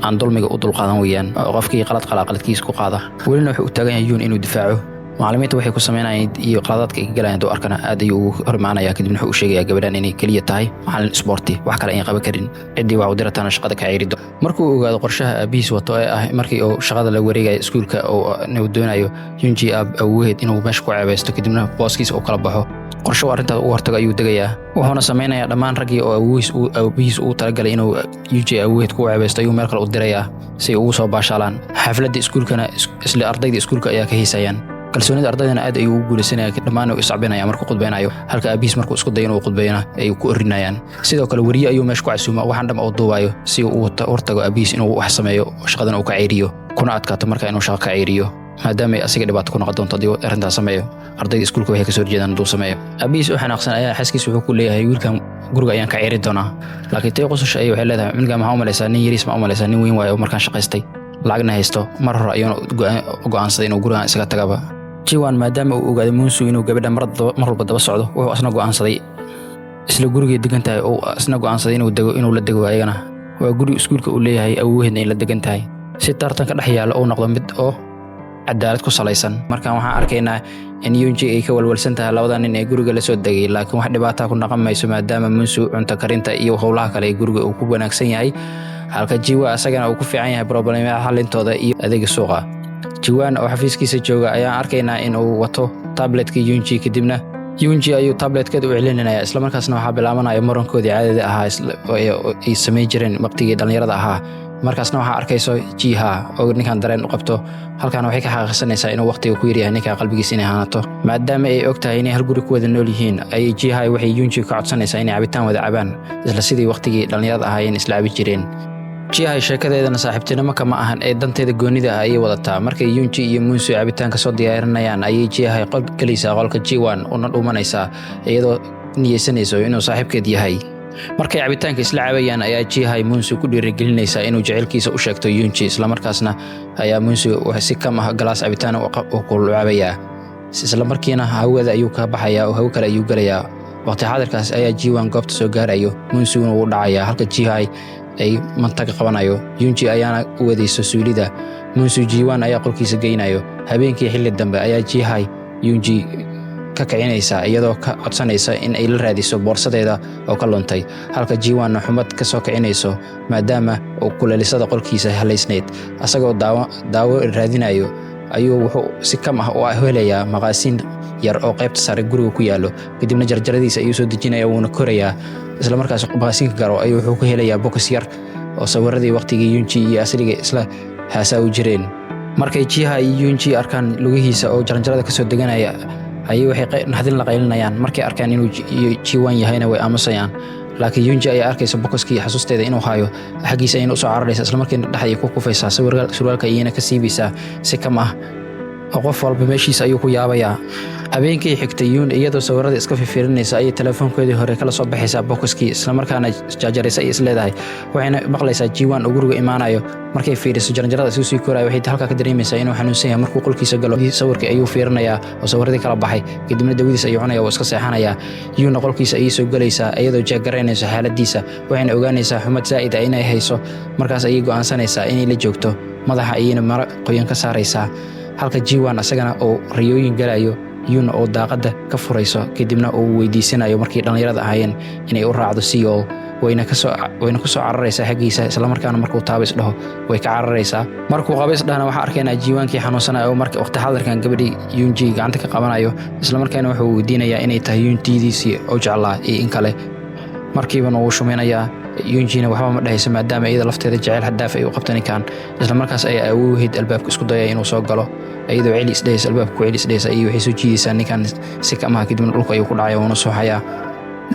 aan dulmiga u dulqaadan weeyaan qofkii qaladkiisa ku qaada welina wuxuu u taagan yahay Yun inuu difaaco macallimiintu waxay ku sameynayaan iyo qaladaadka ay galayaan doo arkana aad ayuu ugu hormaanaya kadibna wuxuu u sheegayaa gabadhan inay kaliya tahay macallin sporti wax kale aan qaban karin cidii waa u dirataana shaqada ka ciirido markuu ogaado qorshaha aabihiis wato ee ah markii uu shaqada la wareegay iskuulka oo uu doonayo Yunji awgeed inuu meesha ku ceebeysto kadibna booskiisa uu kala baxo qorsho arrintaas u hortago ayuu degayaa wuxuuna sameeyay dhammaan ragii oo aabihiis uu talagalay inuu Yunji awgeed ku ceebeysto ayuu meel kale u dirayaa si uu soo baashaalaan xafladda iskuulkana isla ardayda iskuulka ayaa ka heesayaan kalsoonida ardaydana aad ayuu ugu guulaysanaya dhammaan uu iscabinaya markuu qudbeynayo halka aabihiis markuu isku dayo inuu qudbeyna ay ku orinayaan sidoo kale wariye ayuu meesha ku casuuma waxaan dham oo duubayo si uu hortago aabihiis inuu wax sameeyo shaqadan uu ka ciiriyo kuna adkaato marka inuu shaqo ka ciiriyo maadaama ay asiga dhibaato ku noqon doonto hadii arrintaas sameeyo ardayda iskuulka waxay ka soo jeedaan duu sameeyo aabihiis oo xanaaqsan ayaa xaskiis wuxuu ku leeyahay wiilkan guriga ayaan ka ciiri doonaa laakiin tay qosasho ay waxay leedahay midga ma u maleysaa nin yariis ma u maleysaa nin weyn waayo markaan shaqaystay lacagna haysto mar hore ayuu go'aansaday inuu guriga isaga tagaba Jiwan maadaama uu ogaaday Mansu inuu gabadha mar walba daba socdo wuxuu asna go'aansaday isla guriga degan tahay oo asna go'aansaday inuu la dego ayagana waa guri iskuulka uu leeyahay awoodeedna in la degan tahay si tartan ka dhex yaalo oo noqdo mid oo cadaalad ku salaysan markaan waxaan arkaynaa in Yunji ay ka walwalsan tahay labada nin ee guriga la soo degay laakiin wax dhibaato ku noqon mayso maadaama Mansu cunto karinta iyo howlaha kale ee guriga uu ku wanaagsan yahay halka Jiwan asagana uu ku fiican yahay problemaha xalintooda iyo adeega suuqa Jiwan oo xafiiskiisa jooga ayaan arkaynaa in uu wato tabletka Yunji kadibna Yunji ayuu tabletkeeda u celinaya isla markaasna waxa bilaabanaya murankoodii caadada ahaa ay sameey jireen waqtigii dhalinyarada ahaa markaasna waxaa arkayso jiha oo ninkan dareen u qabto halkan waxay ka xaqiiqsanaysaa inuu waqtiga ku yaryahay ninka qalbigiisa inay hanato maadaama ay ogtahay inay hal guri ku wada nool yihiin ay jiha waxay Yunji ka codsanaysaa inay cabitaan wada cabaan isla sidii waqtigii dhalinyarada ahaayeen isla cabi jireen jiha sheekadeedana saaxiibtinimo kama ahan ee danteeda goonida ah ay wadataa markay Yunji iyo Munsu cabitaan ka soo diyaarinayaan ayay jiha qol galisa qolka Jiwan una dhumanaysaa iyadoo niyeysanayso inuu saaxiibkeed yahay markay cabitaanka isla cabayaan ayaa jiha Munsu ku dhiirigelinaysaa inuu jaceylkiisa u sheegto Yunji isla markaasna ayaa Munsu wax si kama galaas cabitaan oo ku cabaya isla markiina hawada ayuu ka baxayaa oo hawo kale ayuu galayaa waqti xaadirkaas ayaa Jiwan goobta soo gaarayo Munsu uu dhacayaa halka jiha ay mantaqa qabanayo Yunji ayaana u wadayso suulida Munsu Jiwan ayaa qolkiisa geynayo habeenkii xilli dambe ayaa jiha Yunji ka kicinaysa iyadoo ka codsanaysa in ay la raadiso boorsadeeda oo ka luntay halka Jiwan xumad ka soo kicinayso maadaama uu kuleelisada qolkiisa haleysneed asagoo daawo raadinayo ayuu wuxuu si kam ah u helayaa maqaasiin yar oo qaybta sare guriga ku yaalo kadibna jarjaradiisa ayuu soo dejinaya wuuna korayaa isla markaas maqaasiinka garo ayuu wuxuu ku helayaa box yar oo sawiradii waqtigii Yunji iyo asliga isla haasaa u jireen markay jiha iyo Yunji arkaan lugihiisa oo jarjarada ka soo deganaya ayay waxay naxdin la qaylinayaan markay arkaan inuu Jiwan yahayna way aamusayaan laakiin Yunji ayaa arkaysa bokoskii xasuusteeda inuu hayo xaqiisa inuu soo cararaysa isla markiina dhaxay ku kufaysaa surwaalka iyana ka siibaysaa si kama ah qof walba meeshiisa ayuu ku yaabayaa habeenkii xigtay Yun iyadoo sawirada iska fiirinaysa ay telefoonkeedii hore kala soo baxaysaa bokoskii isla markaana jaajaraysa ay isleedahay waxayna maqlaysaa Jiwan oo guriga imaanayo markay fiiriso jarjarada sii koray waxay halka ka dareemaysaa inuu xanuunsan yahay markuu qolkiisa galo sawirka ayuu fiirinayaa oo sawiradii kala baxay kadibna dawadiisa ayuu cunaya oo iska seexanaya Yun qolkiisa ay soo galaysaa iyadoo jeegaraynaysa xaaladiisa waxayna ogaanaysaa xumad zaa'id ah inay hayso markaas ay go'aansanaysaa inay la joogto madaxa ayayna mara qoyan ka saaraysaa halka Jiwan asagana oo riyooyin galayo Yun oo daaqada ka furayso kadibna uu weydiisanayo markii dhalinyarada ahaayeen inay u raacdo Seoul wayna ku soo cararaysaa xaqiisa isla markaana markuu taabis dhaho way ka cararaysaa markuu qabays dhahna waxa arkaynaa Jiwankii xanuunsanayo oo markii waqti xaadirkan gabadhii Yunji gacanta ka qabanayo isla markaana wuxuu weydiinayaa inay tahay Yuntidiisii oo jeclaa iyo in kale markiiba uu shumeenayaa Yunjina waxba ma dhahayso maadaama iyada lafteeda jacayl hadaaf ay u qabtani kaan isla markaas ay awoowheed albaabka isku dayay inuu soo galo iyadoo celis dhays albaabku celis dhays ay waxay soo jiidaysaa ninkan si kama kadibna dhulka ayuu ku dhacay oo soo hayaa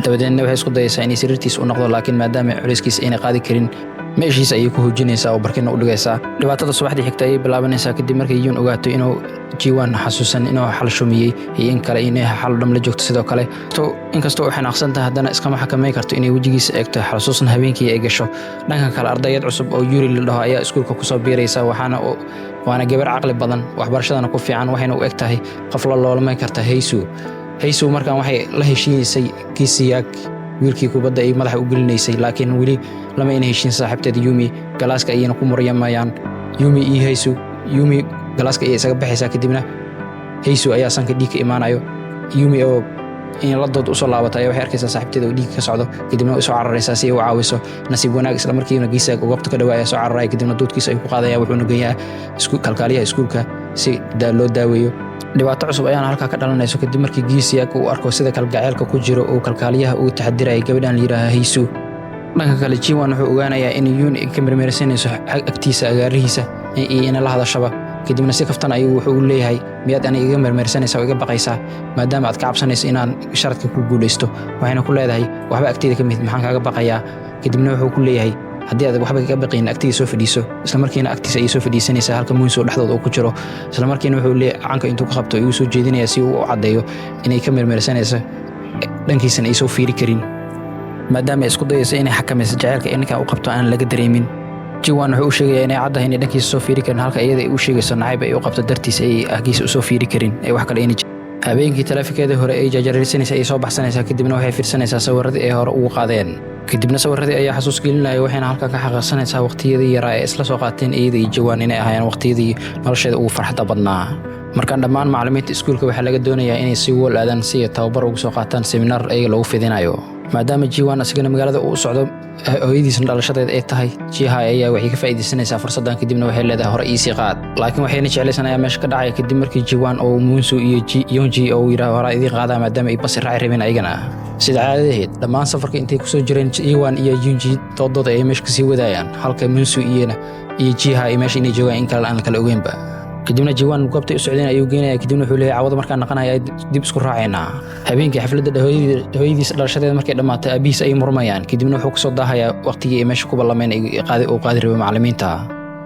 dabadeedna waxay isku dayaysaa inay sariirtiisa u noqdo laakiin maadaama culayskiisa ayna qaadi karin meeshiisa ayay ku hoojinaysaa oo barkina u dhigaysaa dhibaatada subaxdii xigtay ayay bilaabanaysaa kadib markay Yun ogaato inuu Jiwan xasuusan inuu xal shumiyay iyo in kale inay xal dham la joogto sidoo kale inkastoo waxay naqsan tahay haddana iskama xakameey karto inay wajigiisa eegto xasuusan habeenkii ay gasho dhanka kale ardayad cusub oo Yuri la dhaho ayaa iskuulka ku soo biiraysa waana gabar caqli badan waxbarashadana ku fiican waxayna u egtahay qof la loolmay karta Heisu markaan waxay la heshiisay Kisiyak wiilkii kubadda ay madaxa u gelinaysay laakiin wali lama in heshiin saaxiibteeda Yumi galaaska ayna ku muryamayaan Yumi galaaska ay isaga baxaysaa kadibna Heisu ayaa sanka dhiig imaanayo Yumi oo in la dood u soo laabatay waxay arkaysaa saaxiibteeda oo dhiig ka socdo kadibna soo cararaysaa si ay u caawiso nasiib wanaag isla markiina Kisiyak goobta ka dhawaaya soo cararay kadibna doodkiisa ay ku qaadayaan wuxuu geeyaa kalkaaliyaha iskuulka si loo daaweeyo dhibaato cusub ayaana halka ka dhalanayso kadib markii Kisiyak uu arko sida kalgaceelka ku jiro oo kalkaaliyaha uu taxadiray gabadhan liiraha Heisu dhanka kale Jiwan wuxuu ogaanayaa in Yun ka mirmirsanayso agtiisa agaarihiisa in la hadashaba kadibna si kaftan ayuu wuxuu leeyahay miyaad aniga iga mirmirsanaysaa oo iga baqaysaa maadaama aad ka cabsanayso inaan sharadka ku guuleysto waxayna ku leedahay waxba agteeda ka mid maxaan kaaga baqayaa kadibna wuxuu ku leeyahay haddii aad waxba ka baqayn agtiisa soo fadhiiso isla markiina agtiisa ay soo fadhiisanaysaa halka Munsu dhexdooda uu ku jiro isla markiina wuxuu leeyahay canka intuu ka qabto ayuu soo jeedinayaa si uu u cadeeyo inay ka mirmirsanayso dhankiisana ay soo fiiri karin maadaama isku dayayso inay xakamayso jaceylka inka u qabto aan laga dareemin Jiwan wuxuu sheegay inay caddahay inay dhankiisa soo fiiri karin halka iyada ay u sheegayso nacayb ay u qabto dartiisa ay ahgiisa u soo fiiri karin ay wax kale inay habeenkii telefoonkeeda hore ay jajaraysanaysaa ay soo baxsanaysaa kadibna waxay fiirsanaysaa sawiradii ay hore ugu qaadeen kadibna sawiradii ayaa xasuus gelinaya waxayna halka ka xaqsanaysaa waqtiyadii yaraa ee isla soo qaateen iyada iyo Jiwan inay ahaayeen waqtiyadii nolosheeda ugu farxadda badnaa markaan dhammaan macallimiinta iskuulka waxaa laga doonayaa inay si wal aadan si tababar ugu soo qaataan seminar ay lagu fidinayo maadaama Jiwan asagana magaalada uu socdo hooyadiisna dhalashadeed ay tahay Jiha ayaa waxay ka faa'iideysanaysaa fursadan kadibna waxay leedahay hore ii sii qaad laakiin waxayna jeclaysanayaan meesha ka dhacay kadib markii Jiwan oo Munsu iyo Yonji oo yiraahdo hore idin qaada maadaama ay bas raaci rabeen ayagana sida caadadeed dhammaan safarka intay ku soo jireen Jiwan iyo Yonji doodooda ay meesha ka sii wadaayaan halka Munsu iyo Jiha ay meesha inay joogaan in kale aan kala ogeynba kadibna Jiwan goobtay u socdeen ayuu geenay kadibna wuxuu leeyahay cawada markaan naqanahay dib isku raacayna habeenkii xafladda hooyadiis dhalashadeed markay dhamaatay abiis ay murmayaan kadibna wuxuu ku soo daahayaa waqtigii ay meesha ku ballameen ay qaadi rabay macallimiinta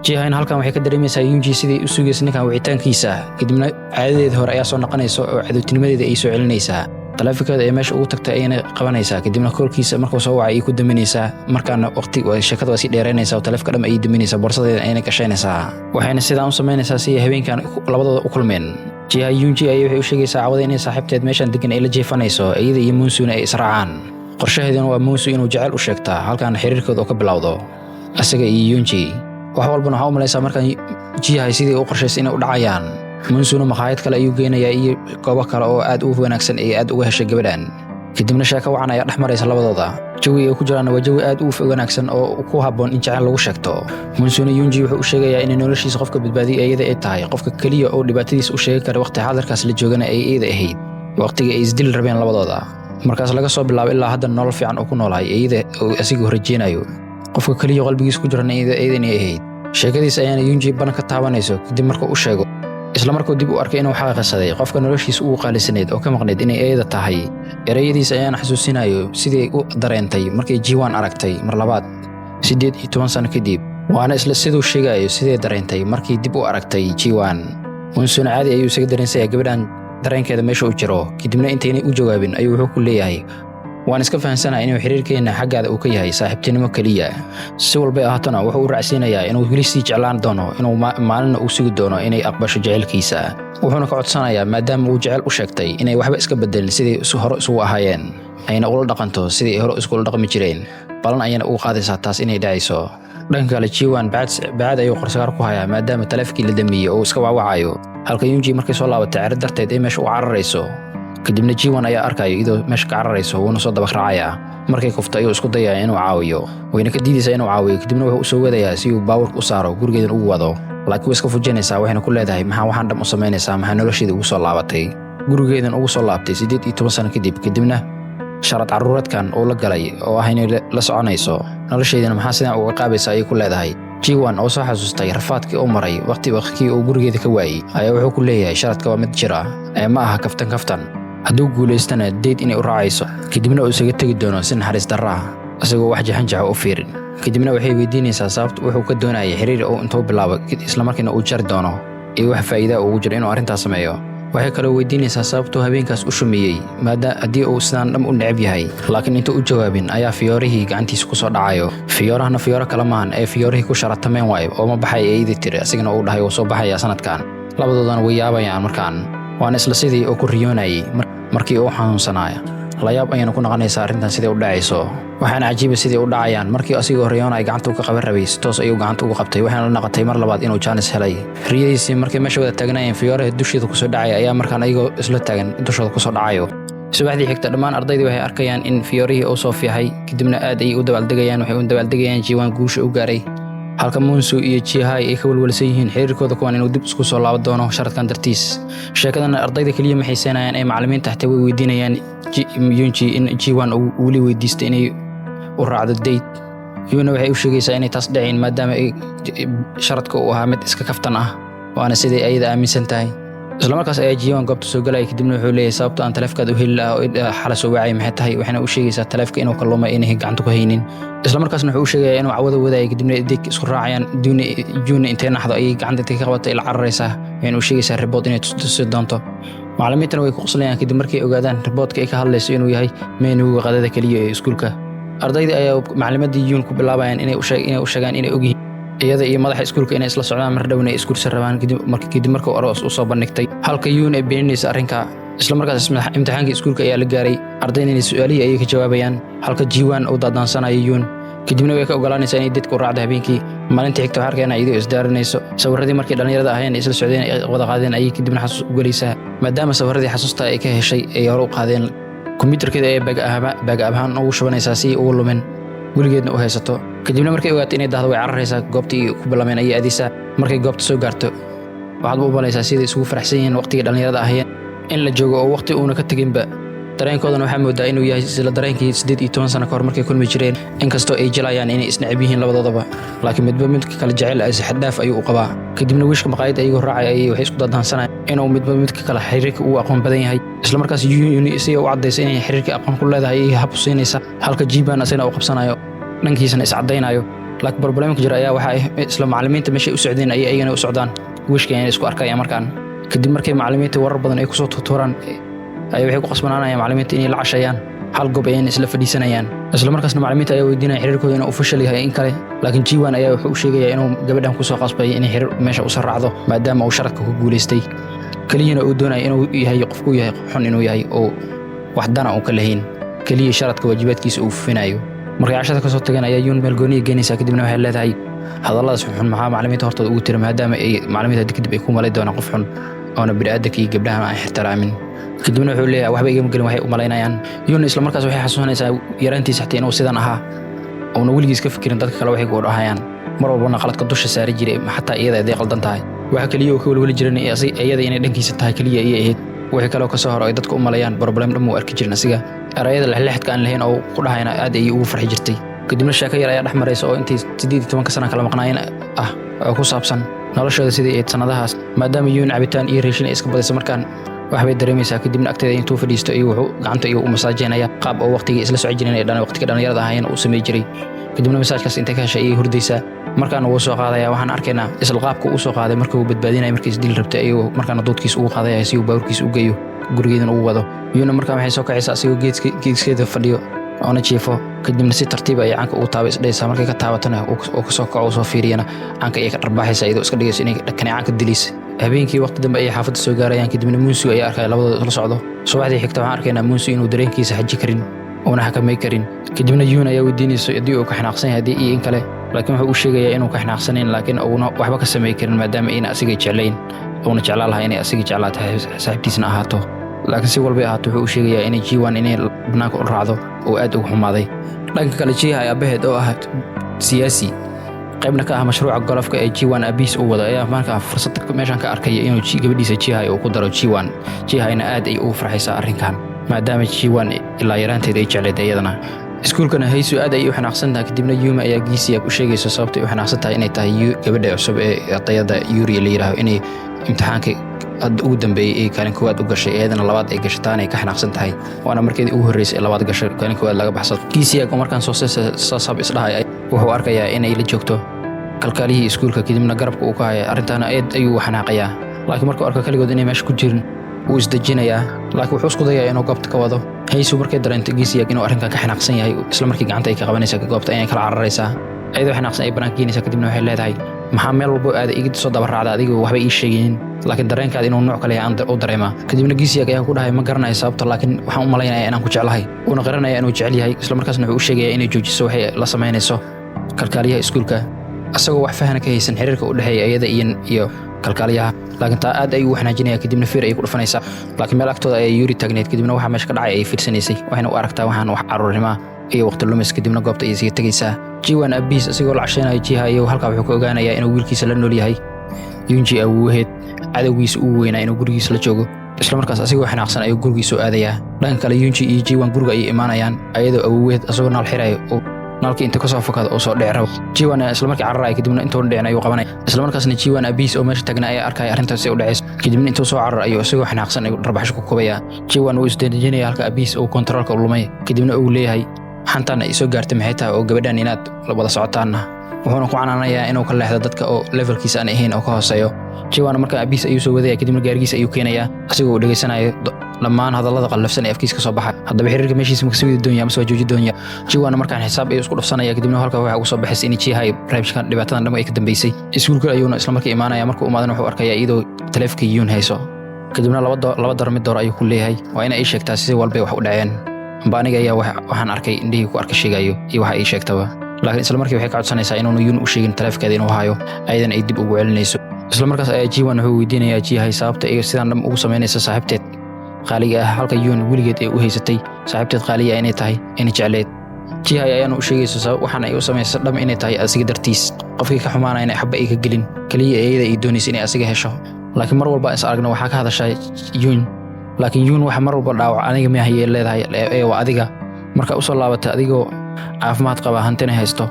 Jihan halkan waxay ka dareemaysaa Yunji sidii u sugaysan ninkan wicitaankiisa kadibna caadadeed hore ayaa soo naqanayso oo cadowtinimadeeda ay soo celinaysaa taleefankeeda ay meesha ugu tagtay ayna qabanaysaa kadibna koolkiisa markuu soo wacay ay ku daminaysaa markaana waqti sheekada si dheereynaysaa oo taleefanka dham ay daminaysaa borsadeeda ayna gashaynaysaa waxayna sidaan u sameynaysaa si habeenkan labadooda u kulmeen Jiha Yunji ay waxay u sheegaysaa cawada inay saaxiibteed meeshan degan ay la jeefanayso iyada iyo Munsuna ay israacaan qorshaheeduna waa Munsu inuu jacayl u sheegtaa halkan xiriirkooda ka bilowdo asaga iyo Yunji wax walba waxa uu malaysaa markan Jiha sidii uu qorshaysay inay u dhacayaan Munsuna maqaayad kale ayuu geenayaa iyo goobo kale oo aad u wanaagsan ay aad uga heshay gabadhan kadibna sheeko wacan ayaa dhaxmaraysa labadooda jawi ay ku jiraan waa jawi aad u wanaagsan oo ku haboon in jacayl lagu sheegto Munsuna Yunji wuxuu u sheegayaa in noloshiisa qofka badbaadiyo iyada ay tahay qofka kaliya oo dhibaatadiisa u sheegi kara waqti xaadirkaas la joogana ay iyada ahayd waqtiga ay isdil rabeen labadooda markaas laga soo bilaabo ilaa hadda nolol fiican oo ku noolahay iyada oo asigu horjeenayo qofka kaliya qalbigiisa ku jirana iyada ay ahayd sheekadiisa ayaana Yunji ban ka taabanayso kadib markuu u sheego isla markuu dib u arkay inuu xaqaaqsaday qofka noloshiisa uu qaalisaneed oo ka maqneed inay ayada tahay erayadiisa ayaan xasuusinayo sidii u dareentay markay Jiwan aragtay mar labaad 18 sano kadib waana isla sidoo sheegayo sidii dareentay markii dib u aragtay Jiwan Munsuna caadi ayuu isaga dareensay gabadhan dareenkeeda meesha u jiro kadibna intaynay u jawaabin ayuu wuxuu ku leeyahay waan iska fahansanahay inuu xiriirkeena xaggaada uu ka yahay saaxiibtinimo kaliya si walba ahaatana wuxuu u raacsiinayaa inuu weli sii jeclaan doono inuu maalin uu sugi doono inay aqbasho jaceylkiisa wuxuuna ka codsanayaa maadaama uu jecel u sheegtay inay waxba iska bedelin sidii hore isugu ahaayeen ayna ula dhaqanto sidii hore isku dhaqmi jireen balan ayana uu qaadaysaa taas inay dhacayso dhanka kale Jiwan baad ayuu qorshaar ku hayaa maadaama taleefkii la damiyay oo iska waawacayo halka Yunji markay soo laabatay cirid darteed ay meesha u cararayso kadibna Jiwan ayaa arkay idoo meesha ka cararayso wuuna soo daba raacaya markay kufta ayuu isku dayaa inuu caawiyo wayna ka diidaysaa inuu caawiyo kadibna wuxuu soo wadayaa si uu baawar u saaro gurigeedan ugu wado laakiin iska fujinaysaa waxayna ku leedahay maxaa waxaan dham u sameynaysaa maxaa nolosheeda ugu soo laabatay gurigeedan ugu soo laabtay 18 sano kadibna sharad caruuradkan oo la galay oo ah inay la soconayso nolosheedana maxaa sidaan uga qaabaysaa ay ku leedahay Jiwan oo soo xasuustay rafaadkii uu maray waqtigii uu gurigeeda ka waayay ayaa wuxuu ku leeyahay sharadka waa mid jira ma aha kaftan hadduu guulaystana deed inay u raacayso kadibna uu isaga tagi doono si naxariis darro ah isagoo wax jaxan u fiirin kadibna waxay weydiinaysaa sababta wuxuu ka doonayay xiriir oo intuu bilaabo isla markiina uu jari doono iyo wax faa'iido ugu jiro inuu arrintaas sameeyo waxay kale weydiinaysaa sababta habeenkaas u shumiyay maadaama haddii uu sidaan dham u neceb yahay laakiin intuu u jawaabin ayaa fiyoorihii gacantiisa ku soo dhacayo fiyoorahana fiyooro kale maahan ee fiyoorihii ku sharatameen waayo oo ma baxay eeyadii tiri asigana uu dhahay uu soo baxayaa sanadkan labadoodana way yaabayaan markaan waana isla sidii oo ku riyoonayay markii uu xanuunsanaayo la yaab ayana ku noqonaysaa arrintan sidii u dhacayso waxaana cajiib sidii u dhacayaan markii asigoo riyoonay gacanta ka qaban rabay toos ayuu gacanta ugu qabtay waxaana la naqatay mar labaad inuu Janice helay riyadiisii markay meesha wada taagnaayeen fiyoore dusheeda ku soo dhacay ayaa markaan ayagoo isla taagan dushooda ku soo dhacayo subaxdii xigta dhammaan ardaydii waxay arkayaan in fiyoorihii uu soo fiixay kadibna aad ay u dabaaldegayaan waxay u dabaaldegayaan Jiwan guusha u gaaray halka Munsu iyo Jiha ay ka walwalsan yihiin xiriirkooda kuwan inuu dib isku soo laaban doono sharadkan dartiis sheekadana ardayda kaliya ma xiiseynayaan ay macallimiinta xataa way weydiinayaan Yunji in Jiwan uu wali weydiistay inay u raacdo date Yuna waxay u sheegaysaa inay taas dhaceen maadaama sharadka uu ahaa mid iska kaftan ah waana sidii ayada aaminsan tahay isla markaas ayaa Jiwan goobta soo galay kadibna wuxuu leeyahay sababta aan taleefkaad u heli lahaa xala soo wacay maxay tahay waxayna u sheegaysaa taleefka inuu kalluumay inay gacanta ku haynin isla markaasna wuxuu sheegayaa inuu cawada wadaay kadibna deeg isku raacayaan June intay naxdo ay gacanta ka qabatay ila cararaysaa waxayna u sheegaysaa report inay tusi doonto macallimiintana way ku qoslayaan kadib markay ogaadaan reportka ay ka hadlayso inuu yahay meenuga qadada kaliya ee iskuulka ardayda ayaa macallimadii June ku bilaabayaan inay u sheegaan inay ogyihiin iyada iyo madaxa iskuulka inay isla socdaan mar dhawna iskuul sarabaan kadib markuu aroos u soo bandhigtay halka Yune ay beeninaysa arrinka isla markaas imtixaankii iskuulka ayaa la gaaray ardaydeena su'aalihii ayay ka jawaabayaan halka Jiwan uu daadaansanayo Yune kadibna way ka ogolaanaysaa inay dadku raacdo habeenkii maalintii xigta waxaa arkayna iyadoo isdaarinayso sawirradii markii dhalinyarada ahayeen isla socdeen ay wada qaadeen ayay kadibna xasuus u gelaysaa maadaama sawirradii xasuusta ay ka heshay ay hore u qaadeen kombiyuutarkeeda ay baaga ahaan ugu shubanaysaa si ugu lumin weligeedna u haysato kadibna markay ogaato inay dahdo way cararaysaa goobtii ku bilaameen ayay aadaysaa markay goobta soo gaarto waxaad u malaysaa sidai isugu faraxsan yihiin waqtigii dhalinyarada ahayeen in la joogo oo waqti uuna ka teginba dareenkoodana waxaa moodaa inuu yahay sila dareenkii 18 sano ka hor markay kulmi jireen inkastoo ay jelayaan inay isnacib yihiin labadoodaba laakiin midba midka kale jecel ay xad dhaaf ayuu u qabaa kadibna wiishka maqaayadda ayagoo raacay ayay waxay isku daddaansanayaan inuu midba midka kale xiriirka uu aqoon badan yahay isla markaas Yuni isaga u caddaysay inay xiriirka aqoon ku leedahay ay hab siinaysa halka Jiban asina uu qabsanayo dhankiisana is caddaynayo laakiin problemka jira ayaa waxa ay isla macallimiinta meesha u socdeen ayagana u socdaan wiishka inay isku arkayaan markaan kadib markay macallimiinta warar badan ay ku soo tuuraan ay waxay ku qasbanaanayaan macallimiinta inay la cashayaan hal goob ay isla fadhiisanayaan isla markaasna macallimiinta ayaa weydiinaya xiriirkooda inuu official yahay in kale laakiin Jiwan ayaa wuxuu u sheegayaa inuu gabadhan ku soo qasbay inay xiriir meesha u sarraacdo maadaama uu sharadka ku guuleystay kaliyana uu doonayo inuu yahay qofku yahay xun inuu yahay oo wax dana uu ka lahayn kaliya sharadka waajibaadkiisa uu finayo markay cashada ka soo tageen ayaa Yun Melgoni geenaysa kadibna waxay leedahay hadalladaas xun maxaa macallimiinta hortooda ugu tiri maadaama ay macallimiinta kadib ay ku malay doonaan qof xun oona bini'aadamkii gabdhaha aan ixtiraamin kadibna wuxuu leeyahay waxba igama gelin waxay u malaynayaan Yun isla markaas waxay xasuusanaysaa yaraantiisa xataa inuu sidan ahaa oo weligiis ka fikirin dadka kale waxay ku dhahayaan mar walbana qaladka dusha saari jiray xataa iyada ay qaldan tahay waxa kaliya oo ka walwali jiray iyada inay dhankiisa tahay kaliya ay ahayd waxay kale oo ka soo hor ay dadku u malayaan problem dhammo arki jirin asiga erayada lexleexadka aan lahayn oo ku dhahayna aad ay ugu farxi jirtay kadibna sheeko yar ayaa dhaxmaraysa oo intii 18 sano kala maqnaayeen oo ku saabsan noloshooda sidii ay sanadahaas maadaama Yun cabitaan iyo raashin ay iska badayso markaan waxbay dareemaysaa kadibna agteeda intuu fadhiisto iyo wuxuu gacanta iyo u masaajeynaya qaab oo waqtigii isla soo jireen ee waqtiga dhalinyarada ahayeen uu sameey jiray kadibna masaajkaas inta ka heshay ay hurdaysaa markaan uu soo qaadaya waxaan arkaynaa isla qaabka uu soo qaaday markuu badbaadinay markii isdil rabtay ayuu markaan doodkiisa ugu qaadaya si uu baawrkiisa u geeyo gurigeedana uu wado Yuna markaan waxay soo kacaysaa asigoo geedkeeda fadhiyo oona jiifo kadibna si tartiib ay caanka ugu taabay isdhaysaa markay ka taabatana oo ka soo kaco soo fiiriyana caanka ay ka dharbaxaysaa iyadoo iska dhigayso inay dhakani caanka dilis habeenkii waqti dambe ay xaafadda soo gaarayaan kadibna Munsu ay arkay labadooda la socdo subaxdii xigta waxaan arkaynaa Munsu inuu dareenkiisa xaji karin oona xakamay karin kadibna Yun ayaa weydiinayso haddii uu ka xanaaqsan yahay iyo in kale laakiin wuxuu u sheegayaa inuu ka xanaaqsanayn laakiin uuna waxba ka sameey karin maadaama ayna asiga jeclayn oona jeclaan lahaa inay asiga jeclaato saaxiibtiisna ahaato laakiin si walba ahaato wuxuu u sheegayaa inay Jiwan inay banaanka u raacdo oo aad ugu xumaaday dhanka kale Jiha ayaa baheed oo ah siyaasi qaybna ka ah mashruuca golofka ee Jiwan Abis uu wado ayaa markaa fursad meeshan ka arkay inuu gabadhiisa Jiha uu ku daro Jiwan Jihayna aad ay ugu farxaysaa arrinkan maadaama Jiwan ilaa yaraanteeda ay jecleed iyadana iskuulkana haysu aad ay u xanaaqsan tahay kadibna Yuma ayaa Giisiya ku sheegayso sababta ay u xanaaqsan tahay inay tahay gabadha cusub ee ardayda Yuri la yiraahdo inay imtixaanka ugu dambeeyay ee kaalin koowaad u gashay eedana labaad ay gashataan ay ka xanaaqsan tahay waana markeedii ugu horeysay ee labaad gashay kaalin koowaad laga baxsado Giisiya markaan soo sab isdhahay wuxuu arkayaa inay la joogto kalkaalihii iskuulka kadibna garabka uu ka hayo arrintaana aad ayuu xanaaqayaa laakiin markuu arko kaligood inay meesha ku jirin wuu isdajinayaa laakiin wuxuu isku dayaa inuu goobta ka wado haysu markay dareento Giisiya inuu arrinkan ka xanaaqsan yahay isla markii gacanta ay ka qabanaysaa goobta inay kala cararaysaa ayadoo xanaaqsan ay banaanka geynaysaa kadibna waxay leedahay maxaa meel walba aad iga soo daba raacda adigu waxba ii sheegeen laakiin dareenkaad inuu nooc kale aan u dareema kadibna Giisiya ayaa ku dhahay ma garanayo sababta laakiin waxaan u malaynayaa inaan ku jeclahay una qaranayaa inuu jecel yahay isla markaasna wuxuu u sheegayaa inay joojiso waxay la sameynayso kalkaaliyaha iskuulka asagoo wax fahan ka haysan xiriirka u dhaxeeya iyada iyo kalkaaliyaha laakiin taa aad ay u xanaajinaya kadibna fiir ay ku dhufanaysaa laakiin meel agtooda ay Yuri taagneed kadibna waxa meesha ka dhacay ay fiirsanaysay waxayna u aragtaa waxaan wax caruurnimo iyo waqti lumis kadibna goobta ay sii tagaysaa Jiwan Abis asigoo la cashaynayo Jiha iyo halka wuxuu ka ogaanayaa inuu wiilkiisa la nool yahay Yunji awooheed cadawgiisa uu weynaa inuu gurigiisa la joogo isla markaas asigoo xanaaqsan ayuu gurigiisa u aadayaa dhanka kale Yunji iyo Jiwan guriga ay imaanayaan ayadoo awooheed asagoo naal xirayo nalkii inta ka soo fakado oo soo dheeraw Jiwan isla markii carray kadibna intuu dhicin ayuu qabanay isla markaasna Jiwan Abis oo meesha tagna ayaa arkay arrintaas u dhaceys kadibna intuu soo carray ayuu isagoo xanaaqsan ay darbaxsho ku kubaya Jiwan uu isdeejinaya halka Abis oo kontrolka u lumay kadibna uu leeyahay xantaan ay soo gaartay maxay tahay oo gabadhan inaad la wada socotaana wuxuuna ku canaanayaa inuu ka leexdo dadka oo levelkiisa aan ahayn oo ka hooseeyo Jiwan markaa Abis ayuu soo wadaya kadibna gaarigiisa ayuu keenayaa asigoo u dhageysanayo dhammaan hadallada qallafsan ee afkiisa ka soo baxay haddaba xiriirka meeshiisa ma kasii doonaya ama soo jooji doonaya Jiwan markaan xisaab ay isku dhafsanaya kadibna halka waxa uu soo baxay in Jiha reebshkan dhibaatadan dhammo ay ka dambeysay iskuulka ayuuna isla markii imaanaya markuu imaadana wuxuu arkayaa iyadoo taleefka Yun hayso kadibna laba dar mid door ayuu ku leeyahay waa in ay sheegtaa si walba wax u dhaceen baaniga ayaa waxaan arkay indhihii ku arka sheegayo iyo waxa ay sheegtaba laakiin isla markii waxay ka codsanaysaa inuu Yun u sheegin taleefkeeda inuu hayo aydan ay dib ugu celinayso isla markaas ayaa Jiwan wuxuu weydiinayaa Jihay sababta ay sidaan dham ugu sameynayso saaxiibteed qaaliga ah halka Yun wiligeed ay u haysatay saaxiibteed qaaliga inay tahay inay jecleed Jihay ayaana u sheegayso sabab waxaan ay u sameysay dham inay tahay asiga dartiis qofkii ka xumaanaya inay xabba ay ka gelin kaliya ayada ay doonayso inay asiga hesho laakiin mar walba is aragna waxa ka hadashay Yun laakiin Yun waxa mar walba dhaawac aniga ma hayay leedahay ee waa adiga marka u soo laabatay adigoo caafimaad qaba hantina haysto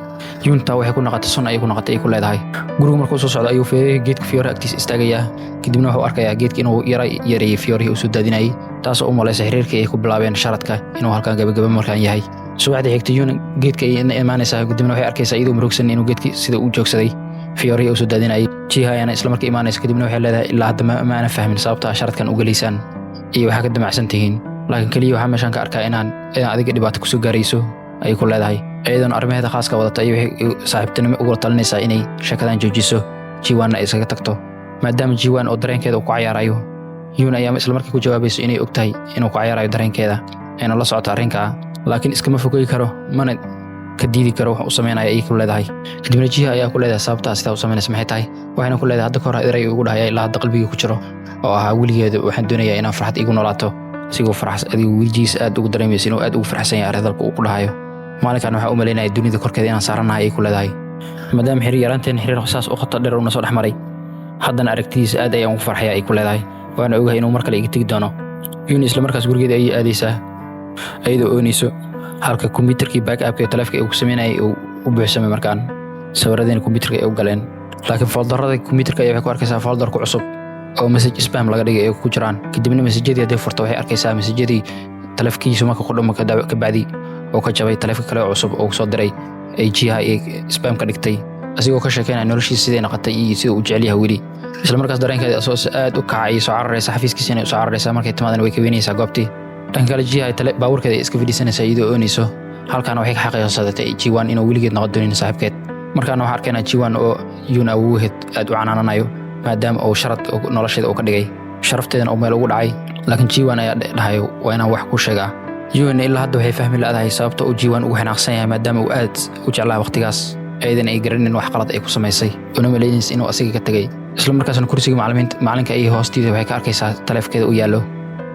Yun taa waxay ku noqotay sun ay ku noqotay ay ku leedahay guriga markuu soo socdo ayuu feeray geedka fiyoora agtiis istaagayaa kadibna wuxuu arkayaa geedka inuu yaray fiyoorihii u soo daadinayay taas oo u maleysay xiriirkii ay ku bilaabeen sharadka inuu halkaan gabagaba markaan yahay subaxdii xigtay Yun geedka ay imaanaysaa kadibna waxay arkaysaa iyadoo murugsan inuu geedkii sida uu joogsaday fiyoorihii u soo daadinayay Jihay ayana isla markii imaanaysa kadibna waxay leedahay ilaa hadda ma ana fahmin sababta sharadkan u galeysaan iyo waxa ka damacsan tihiin laakiin kaliya waxa meeshan ka arkaa inaan adiga dhibaato ku soo gaarayso ay ku leedahay aydan arrimaheeda khaaska wadata ay saaxiibtinimo ugu talinaysaa inay shakadan joojiso Jiwan ay isaga tagto maadaama Jiwan oo dareenkeeda uu ku ciyaarayo Yun ayaa isla markii ku jawaabayso inay ogtahay inuu ku ciyaarayo dareenkeeda ayna la socoto arrinka laakiin iskama fogeey karo mana ka diidi karo wax u sameynaya ay ku leedahay kadibna Jihay ayaa ku leedahay sababta sida uu sameynaysa maxay tahay waxayna ku leedahay hadda ka hor eray ugu dhahay ilaa hadda qalbiga ku jiro oo ah wiligeeda waxaan doonayaa inaan farxad igu noolaato sigoo farxas adigu wijiis aad ugu dareemayso inuu aad ugu farxsan yahay hadalka uu ku dhahayo maalinkan waxa u maleynaya dunida korkeeda inaan saaranahay ay ku leedahay maadaama xiriir yaraanteen xiriir xisaas oo qata dheer una soo dhaxmaray haddana aragtidiisa aad ayaan ugu farxaya ay ku leedahay waana ogahay inuu mar kale iga tagi doono Yun isla markaas gurigeeda ay aadaysaa ayadoo oonayso halka kombiyuutarkii backup-ka taleefka uu sameynayay uu u buuxsamay markaan sawirradeen kombiyuutarka ay u galeen laakiin foldarrada kombiyuutarka ay waxay ku arkaysaa folder ku cusub oo message spam laga dhigay ay ku jiraan kadibna message-yadii hadday furto waxay arkaysaa message-yadii taleefkiisu marka ku dhamo ka bacdi oo ka jabay taleefka kale cusub oo soo diray ay Jihay spam ka dhigtay asigoo ka sheekeynaya noloshiisa sidee noqotay iyo sida uu jecel yahay wili isla markaas dareenkeeda soo aad u kacay soo cararaysa xafiiskiisa inay soo cararaysa markay timaadana way ka weynaysaa goobtii dhanka kale Jihay baawarkeeda iska fadhiisanaysaa iyadoo oonayso halkaana waxay ka xaqiiqsatay Jiwan inuu wiligeed noqon doonin saaxiibkeed markaana waxaa arkaynaa Jiwan oo Yun awooheed aad u canaananayo maadaama uu sharad nolosheeda uu ka dhigay sharafteedana uu meel ugu dhacay laakiin Jiwan ayaa dhahayo waa inaan wax ku sheegaa Yun ilaa hadda waxay fahmi laadahay sababta uu Jiwan ugu xanaaqsan yahay maadaama uu aad u jeclaa waqtigaas aydan ay garanin wax qalad ay ku samaysay una maleynaysa inuu asiga ka tagay isla markaasna kursiga macalinka ay hoostiisa waxay ka arkaysaa taleefkeeda u yaallo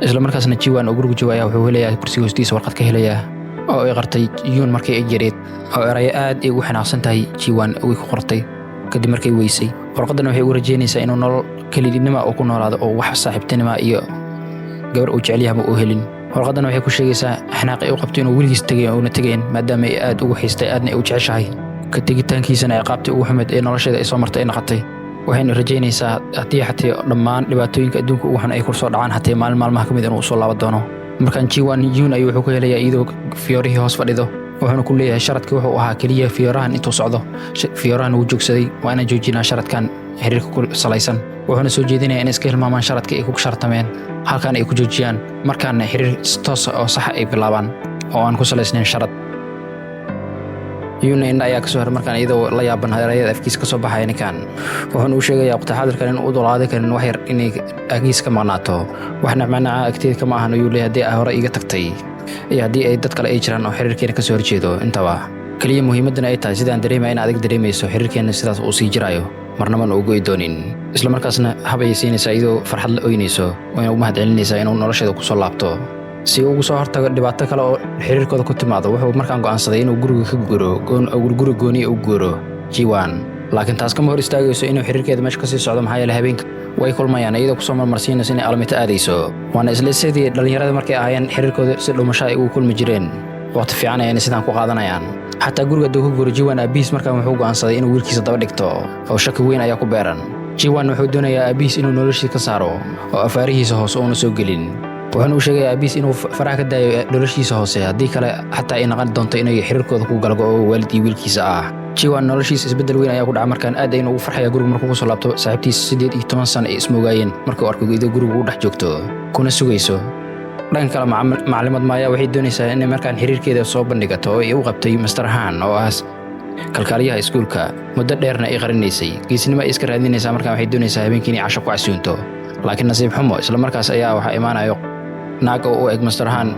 isla markaasna Jiwan oo guriga joogaya wuxuu helayaa kursiga hoostiisa warqad ka helayaa oo ay qartay Yun markay ay yareed oo erayo aad ay ugu xanaaqsan tahay Jiwan oo ku qortay kadib markay weysay warqadan waxay ugu rajeynaysaa inuu nolol kaliidnimo oo ku noolaado oo wax saaxiibtinimo iyo gabar uu jecel yahay uu helin warqadan waxay ku sheegaysaa xanaaq ay u qabto inuu wiligiis tagay oo tageen maadaama ay aad ugu xiistay aadna ay u jeceshahay ka tagitaankiisana ay qaabtay ugu xumeed ee nolosheeda ay soo martay ay noqotay waxayna rajeynaysaa haddii xataa dhammaan dhibaatooyinka adduunka ugu xun ay ku soo dhacaan hataa maalmaha kamid inuu soo laaban doono markaan Jiwan Yun ayuu wuxuu ka helayaa iyadoo fiyoorihii hoos fadhido wuxuuna ku leeyahay sharadkii wuxuu ahaa kaliya fiyoorahan intuu socdo fiyoorahan uu joogsaday waa inaan joojinaa sharadkan xiriirka ku salaysan wuxuuna soo jeedinayaa in iska hilmaamaan sharadka ay ku shartameen halkaan ay ku joojiyaan markaana xiriir toos oo sax ay bilaabaan oo aan ku salaysnayn sharad Yun ayaa ka soo har markaan iyadoo la yaaban hareerada afkiis ka soo baxay ninkan wuxuuna u sheegayaa waqti xaadirkan in uu dolaado karin wax yar inay agiis ka maqnaato waxna macnaa agteed kama ahan uu leeyahay hadii ay hore iga tagtay iyo hadii ay dad kale ay jiraan oo xiriirkeena ka soo horjeedo intaba kaliya muhiimadana ay tahay sidaan dareemay in adig dareemayso xiriirkeena sidaas uu sii jiraayo marnaba uu go'ay doonin isla markaasna habay siinaysaa iyadoo farxad la ooynayso oo u mahad celinaysaa inuu nolosheeda ku soo laabto si uu ugu soo hortago dhibaato kale oo xiriirkooda ku timaado wuxuu markaan go'aansaday inuu guriga ka guri gooni u guuro Jiwan laakiin taas kama hor istaagayso inuu xiriirkeeda meesha ka sii socdo maxaa yeelay habeenka way kulmayaan iyadoo ku soo marmarsiinayso inay almita aadayso waana isla sidii dhalinyarada markay ahaayeen xiriirkooda si dhumasho ay ugu kulmi jireen waqti fiican ayay sidaan ku qaadanayaan xataa guriga duu ku guuro Jiwan aabiis markaan wuxuu go'aansaday inuu wiilkiisa daba dhigto oo shaki weyn ayaa ku beeran Jiwan wuxuu doonayaa aabiis inuu noloshiisa ka saaro oo afaarihiisa hoos uuna soo gelin wuxuu u sheegay aabiis inuu faraha ka daayo noloshiisa hoose haddii kale xataa ay noqon doonto inay xiriirkooda ku galgo oo waalidii wiilkiisa ah Jiwan noloshiisa isbedel weyn ayaa ku dhacay markaan aad aynu ugu farxaya guriga markuu ku soo laabto saaxiibtiisa 18 sano ay ismoogayeen markuu arko iyadoo guriga u dhex joogto kuna sugayso dhanka kale macluumaad maaya waxay doonaysaa in markaan xiriirkeeda soo bandhigato oo ay u qabtay Mr. Han oo ah kalkaaliyaha iskuulka muddo dheerna ay qarinaysay geesinimo ay iska raadinaysaa markaan waxay doonaysaa habeenkii inay casho ku casuunto laakiin nasiib xumo isla markaas ayaa waxa imaanayo naag oo u eg Master Han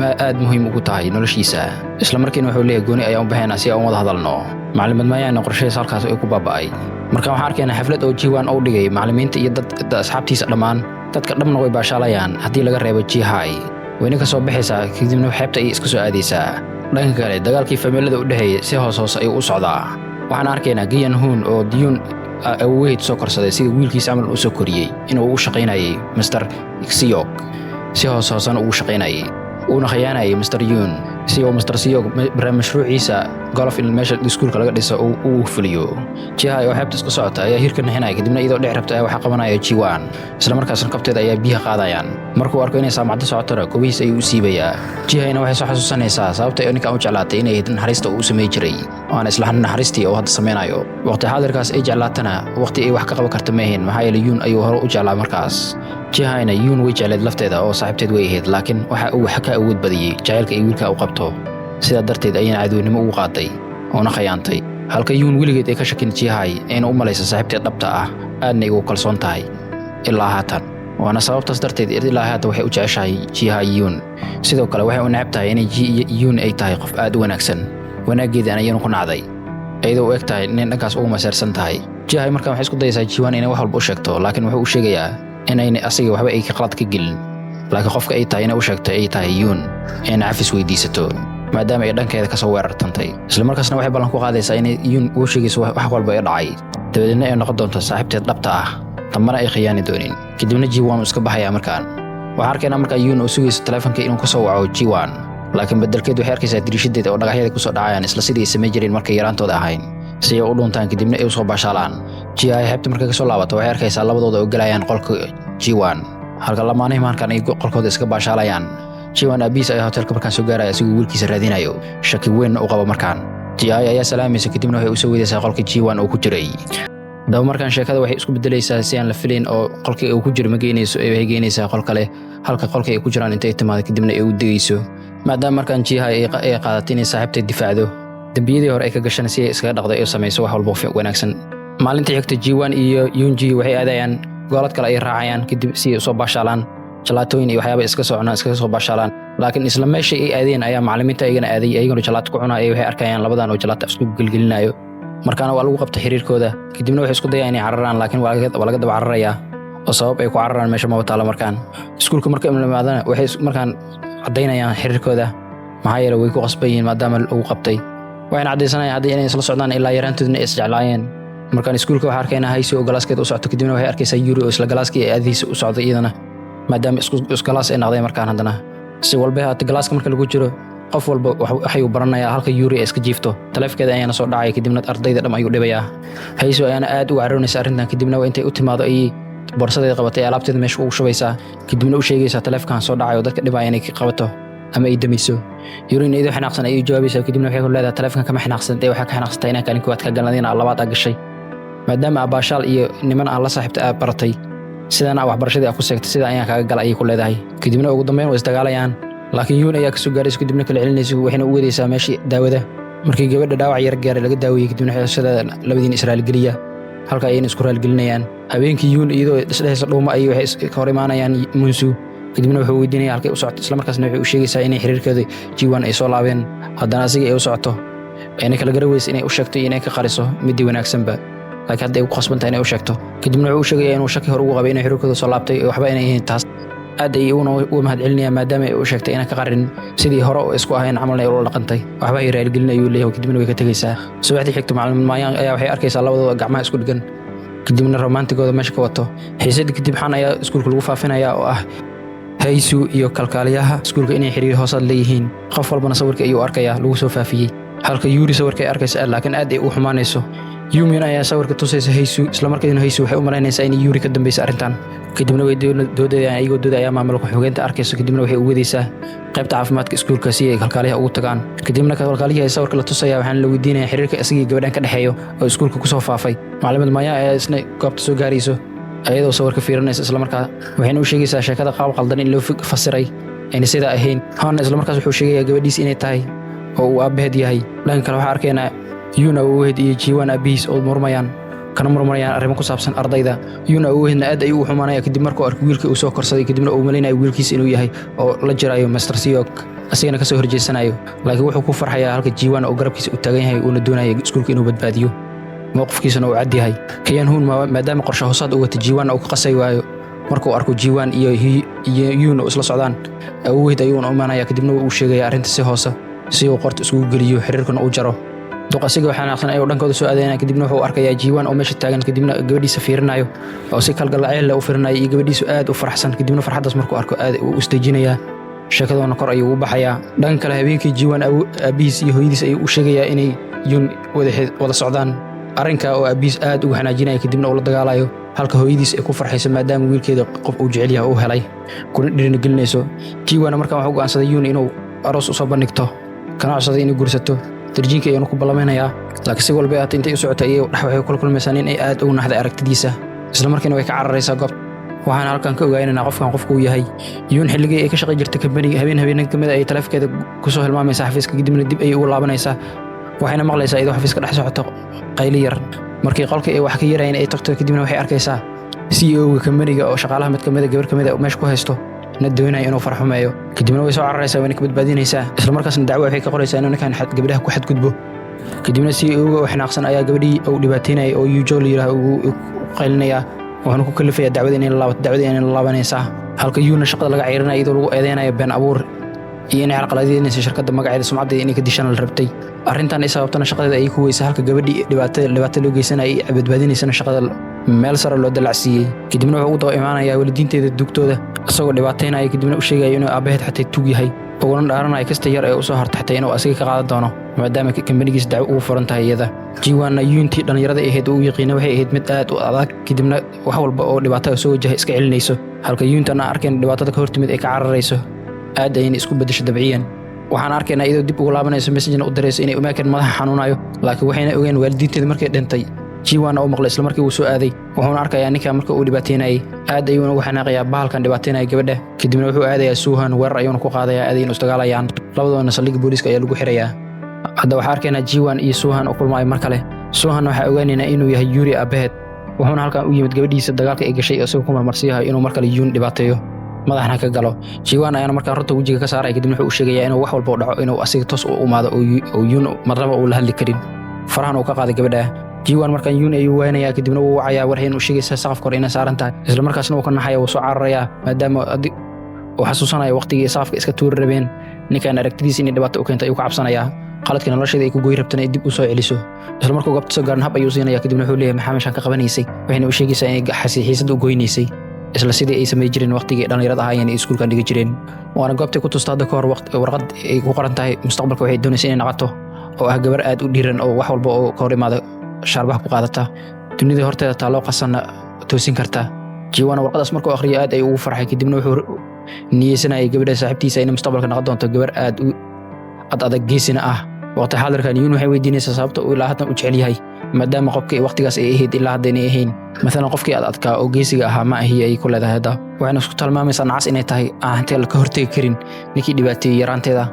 ma aad muhiim ugu tahay noloshiisa isla markiina wuxuu leeyahay gooni ayaan u baahanaa si aan wada hadalno macallimad Mayaan qorsheys halkaas ay ku baaba'ay marka waxaan arkaynaa xaflad oo Jiwan u dhigay macallimiinta iyo dad asxaabtiisa dhammaan dadka dhamna way baashaalayaan haddii laga reebo Jihai wayna ka soo baxaysaa kadibna xeebta ay isku soo aadaysaa dhanka kale dagaalkii familada u dhaxeeyay si hoos ayuu u socdaa waxaan arkaynaa Giyan Hun oo Diyun awgeed soo korsaday sida wiilkiisa amal u soo koriyay inuu u shaqeynayay Mr. Siyok si hoosana ugu shaqeynayay una khiyaanayay Mr. Yun si oo Mr. Siyok mashruuciisa golf in meesha iskuulka laga dhiso uu fuliyo Jihai oo xeebta isku socota ayaa hirka nixinaya kadibna iyadoo dhex rabta waxa qabanaya Jiwan isla markaasna kabteeda ayaa biyaha qaadayaan markuu arko inay saamacada socotana kobihiis ayuu u siibayaa Jihaina waxay soo xasuusanaysaa sababta ay ninka u jeclaatay inay naxariista uu sameey jiray oo isla naxariistii oo hadda sameynayo waqti xaadirkaas ay jeclaatana waqti ay wax ka qaban karto meehin maxaa yeelay Yun ayuu hore u jeclaa markaas Jihaina Yun way jecleed lafteeda oo saaxiibteed way ahayd laakiin waxa uu ka awood badiyay jacaylka ay wiilka u qabto sida darteed ayay cadownimo ugu qaatay oo khiyaantay halka Yun wiligeed ay ka shakin Jihai inuu u malayso saaxiibteed dhabta ah aadna ugu kalsoon tahay ilaa haatan waana sababtaas darteed ilaa haatan waxay u jeceshahay Jihai Yun sidoo kale waxay u necbtahay inay Yun ay tahay qof aad u wanaagsan wanaageedana ayuu ku nacday ayadoo u egtahay in dhankaas ugu maseersan tahay Jihai markaa waxay isku dayaysaa Jiwan inay wax walba u sheegto laakiin wuxuu u sheegayaa inay asiga waxba ay ka qalad ka gelin laakiin qofka ay tahay inay u sheegto ay tahay Yun in afis weydiisato maadaama ay dhankeeda ka soo weerartantay isla markaasna waxay ballan ku qaadaysaa inay Yun u sheegayso wax walba ay dhacay dabadeedna ay noqon doonto saaxiibteed dhabta ah tamana ay khiyaani doonin kadibna Jiwan iska baxaya markaan waxaan arkaynaa markaa Yun oo sugayso telefoonka inuu ka soo waco Jiwan laakiin bedelkeed waxay arkaysaa dirishadeeda oo dhagaxyada ku soo dhacayaan isla sidii ay sameey jireen markay yaraantooda ahayn si ay u dhuntaan kadibna ay soo baashaalaan Jihai xeebta markay ka soo laabato waxay arkaysaa labadooda oo galayaan qolka Jiwan halka lamaanahay markaan ay qolkooda iska baashaalayaan Jiwan abiis ayaa hotelka markaan soo gaaraya asigoo wiilkiisa raadinayo shaki weyn u qabo markaan Jihai ayaa salaamaysa kadibna waxay u soo weydaysaa qolka Jiwan oo ku jiray daba markaan sheekada waxay isku bedelaysaa si aan la filayn oo qolkii uu ku jiro ma geynayso ay geynaysaa qol kale halka qolkii ay ku jiraan intay timaado kadibna ay u digayso maadaama markaan Jihai ay qaadatay inay saaxiibteed difaacdo dambiyadii hore ay ka gashan si ay iskaga dhaqdo ay samayso wax walba wanaagsan maalintii xigta Jiwan iyo Yunji waxay aadayaan goolad kale ay raacayaan kadib si ay soo baashaalaan jalaatooyin iyo waxyaabo iska soo baashaalaan laakiin isla meeshii ay aadeen ayaa macallimiinta ayagana aaday ayaguna jalaato ku cunaa waxay arkayaan labadan oo jalaato isku gelgelinayo markaana waa lagu qabtay xiriirkooda kadibna waxay isku dayaan inay cararaan laakiin waa laga daba cararayaa oo sabab ay ku cararaan meesha ma wataalo markaan iskuulka markay imaadana waxay markaan cadaynayaan xiriirkooda maxaa yeelay way ku qasbayeen maadaama uu qabtay waxayna cadaysanayaan haddii inay isla socdaan ilaa yaraantoodna ay isjeclaayeen markaan iskuulka waxaa arkaynaa Hayso oo galaaskeed u socoto kadibna waxay arkaysaa Yuri oo isla galaaskii aadiisa u socdo iyadana maadaama isku galaas ay noqdeen markaan haddana si walba haata galaaska marka lagu jiro qof walba waxay u baranayaa halka Yuri ay iska jiifto taleefkeeda ayaana soo dhacay kadibna ardayda dham ayuu dhibayaa Hayso ayaana aad u caroonaysa arrintan kadibna waa intay u timaado ay borsadeeda qabatay alaabteeda meesha ugu shubaysaa kadibna u sheegaysaa taleefkan soo dhacay oo dadka dhibaya inay ka qabato ama ay damiso Yuri idoo xanaaqsan ayuu jawaabaysaa kadibna waxay ku leedahay taleefkan kama xanaaqsantay waxa ka xanaaqsantay inaan kaalin kuwaad ka galadina labaad gashay maadaama abaashaal iyo niman aan la saaxiibta baratay sidana waxbarashadii ku seegtay sida ayaan kaaga galay ku leedahay kadibna ugu dambeyn way isdagaalayaan laakiin Yun ayaa ka soo gaaray kadibna kala celinaysa waxayna u wadaysaa meeshii daawada markii gabadha dhaawac yar gaaray laga daawiyay kadibna xisada labadiin Israa'iil galiya halka ay isku raal gelinayaan habeenkii Yun iyadoo isdhexaysa dhowma ay waxay ka hor imaanayaan Munsu kadibna wuxuu weydiinaya halkay u socoto isla markaasna wuxuu u sheegaysaa inay xiriirkeeda Jiwan ay soo laabeen haddana asiga ay u socoto ayna kala garawaysa inay u sheegto inay ka qariso midii wanaagsanba laakiin hadda ay ku qasbantahay inay u sheegto kadibna wuxuu sheegayaa inuu shaki hor ugu qabay inay xiriirkooda soo laabtay waxba inay yihiin taas aad ay u mahadcelinayaan maadaama ay u sheegtay inay ka qarin sidii hore oo isku ahayn camal ay ula dhaqantay waxba ay raaligelinayo leeyahay kadibna way ka tagaysaa subaxdii xigta macallin Mayaan ayaa waxay arkaysaa labadooda gacmaha isku dhigan kadibna romantigooda meesha ka wato xiisadii kadib xan ayaa iskuulka lagu faafinayaa oo ah Hayso iyo kalkaaliyaha iskuulka inay xiriir hoosaad leeyihiin qof walbana sawirka ayuu arkayaa lagu soo faafiyay halka Yuri sawirka ay arkaysaa laakiin aad ay u xumaanayso Yumin ayaa sawirka tusaysa Hayso isla markaasna Hayso waxay u malaynaysaa in Yuri ka dambeysay arrintan kadibna way doodayaan ayagoo doodaya maamulka xogeynta arkayso kadibna waxay u wadaysaa qaybta caafimaadka iskuulka si ay kalkaaliyaha ugu tagaan kadibna kalkaaliyaha sawirka la tusaya waxaan la weydiinayaa xiriirka asigii gabadhan ka dhaxeeyo oo iskuulka ku soo faafay macallimad Maya ayaa isna goobta soo gaarayso ayadoo sawirka fiirinaysa isla markaa waxayna u sheegaysaa sheekada qaab qaldan in loo fasiray ayna sida ahayn Hana isla markaas wuxuu sheegayaa gabadhiis inay tahay oo uu aabaheed yahay dhanka kale waxaa arkaynaa Yuna uu iyo Jiwan abiis oo murmayaan kana murmurayaan arrimo ku saabsan ardayda. Yuun awgeedna aad ayuu u xumaanaya kadib markuu arkay wiilkii uu soo korsaday kadibna uu maleynayo wiilkiisa inuu yahay oo la jirayo Master Siyok asigana ka soo horjeesanayo. Laakiin wuxuu ku farxayaa halka Jiwan oo garabkiisa u taagan yahay uuna doonayo iskuulka inuu badbaadiyo. موقفkiisana uu cad yahay. Kayan Hoon maadaama qorshe hoosaad uu wata Jiwan oo ka qasay waayo markuu arko Jiwan iyo Yuun oo isla socdaan awgeed ayuu u imaanaya kadibna uu sheegaya arrinta si hoose si uu qorto isku geliyo xiriirkan uu jaro. duqasiga waxaan aqsan ay dhankooda soo aadayna kadibna wuxuu arkayaa Jiwan oo meesha taagan kadibna gabadhiisa fiirinayo oo si kalgacayl leh u fiirinayo iyo gabadhiisu aad u faraxsan kadibna farxadaas markuu arko aad u istajinaya sheekadana kor ayuu u baxayaa. dhan kale habeenkii Jiwan aabihiis iyo hooyadiis ayuu u sheegaya inay Yuun wada socdaan arrinka oo aabihiis aad ugu xanaajinaya kadibna uu la dagaalayo halka hooyadiis ay ku farxayso maadaama wiilkeeda qof uu jecel yahay uu helay kuna dhiirigelinayso. Jiwan markaa wuxuu go'aansaday Yuun inuu aroos u soo bandhigto kana codsaday inay guursato tarjiinka ayuu ku balamaynaya. laakiin si walba aad intay u socotay ay waxay kula kulmaysaa in ay aad ugu naxday aragtidiisa isla markiina way ka cararaysaa goob. waxaan halkan ka ogaanaynaa qofku uu yahay Yuun xilligii ay ka shaqay jirtay company habeen kamid ay taleefkeeda ku soo hilmaamaysaa xafiiska kadibna dib ay ugu laabanaysaa. waxayna maqlaysaa iyadoo xafiiska dhex socoto qayli yar markii qolkii ay wax ka yarayeen ay tagto kadibna waxay arkaysaa CEO-ga company-ga oo shaqaalaha mid kamid gabar kamid meesha ku haysto na doonaya inuu farxumeeyo kadibna way soo cararaysaa wayna ka badbaadinaysaa isla markaasna dacwo waxay ka qoraysaa inuu ninkan gabadhaha ku xadgudbo. kadibna CEO-ga oo xanaaqsan ayaa gabadhii uu dhibaateynayay oo Yujo la yiraahdo uu qaylinaya wuxuuna ku kalifayaa dacwada inay la laabanaysaa halka Yuuna shaqada laga ciirinayo iyadoo lagu eedeynayo been abuur iyo inay carqaladeynayso shirkadda magaceeda sumcadeeda inay ka dishaan la rabtay. arrintan ay sababtana shaqadeeda ay ku weysay halka gabadhii dhibaato loo geysanayay ay badbaadinaysana shaqada meel sare loo dalacsiiyey. kadibna wuxuu u daba imaanayaa waalidiinteeda dugtooda isagoo dhibaateynaya kadibna u sheegaya inuu aabaheed xatay tug yahay uguna dhaaranayo kasta yar ee u soo hartaxtay inuu asiga ka qaadan doono maadaama company-giisa dacwo ugu furan tahay iyada. Jiwanna Yuuntii dhalinyarada ahayd uu yaqiinay waxay ahayd mid aad u adag kadibna wax walba oo dhibaato soo wajahay iska celinayso halka Yuuntana arkeen dhibaatada ka hortimid ay ka cararayso aad ayay isku bedesho dabciyan. waxaan arkaynaa iyadoo dib ugu laabanayso message-na u dirayso inay umaakan madaxa xanuunayo laakiin waxayna ogeen waalidiinteeda markay dhintay. Jiwan oo maqlay isla markii uu soo aaday wuxuuna arkayaa ninka marka uu dhibaateynayay aad ayuu ugu xanaaqayaa bahalkan dhibaateynaya gabadha kadibna wuxuu aadayaa Suhan weerar ayuuna ku qaadayaa aad ayay isdagaalayaan labadoodana saldhigga booliiska ayaa lagu xirayaa. hadda waxaan arkaynaa Jiwan iyo Suhan oo kulmay mar kale. Suhan waxa ogaanaynaa inuu yahay Yuri aabaheed wuxuuna halkan u yimid gabadhiisa dagaalka ay gashay isagoo ku marmarsiyahay inuu mar kale Yuun dhibaateeyo madaxna ka galo. Jiwan ayaana markaa runta wajiga ka saaray kadibna wuxuu u sheegayaa inuu wax walba u dhaco inuu asiga toos u umaado oo Yuun marnaba uu la hadli karin farahan uu ka qaaday gabadha. Jiwan markaan Yuun ayuu waynayaa kadibna wuu wacayaa warhayn u sheegaysaa saqafka hore inay saaran tahay isla markaasna uu ka naxaya wuu soo cararayaa maadaama uu xasuusanayo waqtigii saqafka iska tuuri rabeen ninkan aragtidiisa inay dhibaato u keentay ayuu ka cabsanayaa qaladka nolosheeda ay ku gooy rabtana dib u soo celiso. isla markuu goobta soo gaaran hab ayuu siinayaa kadibna wuxuu leeyahay maxaa meeshan ka qabanaysay waxayna u sheegaysaa inay xiisada u goynaysay isla sidii ay sameey jireen waqtigii dhalinyarada ahaayeen ee iskuulka dhigi jireen. waana goobtay ku tusta hadda ka hor warqad ay ku qoran tahay mustaqbalka waxay doonaysaa inay noqoto oo ah gabar aad u dhiiran oo wax walba oo ka hor imaada sharbaha ku qaadata dunida horteeda taa loo qasanna toosin karta. Jiwan warqadaas markuu akhriyo aad ay ugu farxay kadibna wuxuu niyeysanayay gabadha saaxiibtiisa inay mustaqbalka noqon doonto gabar aad u adag geesina ah. waqti xaadirkan Yuun waxay weydiinaysaa sababta uu ilaa hadda u jecel yahay maadaama qofkii waqtigaas ay ahayd ilaa hadda inay ahayn مثلا qofkii aad adkaa oo geesiga ahaa ma ahi ay ku leedahay hadda waxayna isku tilmaamaysaa nacas inay tahay ahantii la ka hortagi karin ninkii dhibaateeyay yaraanteeda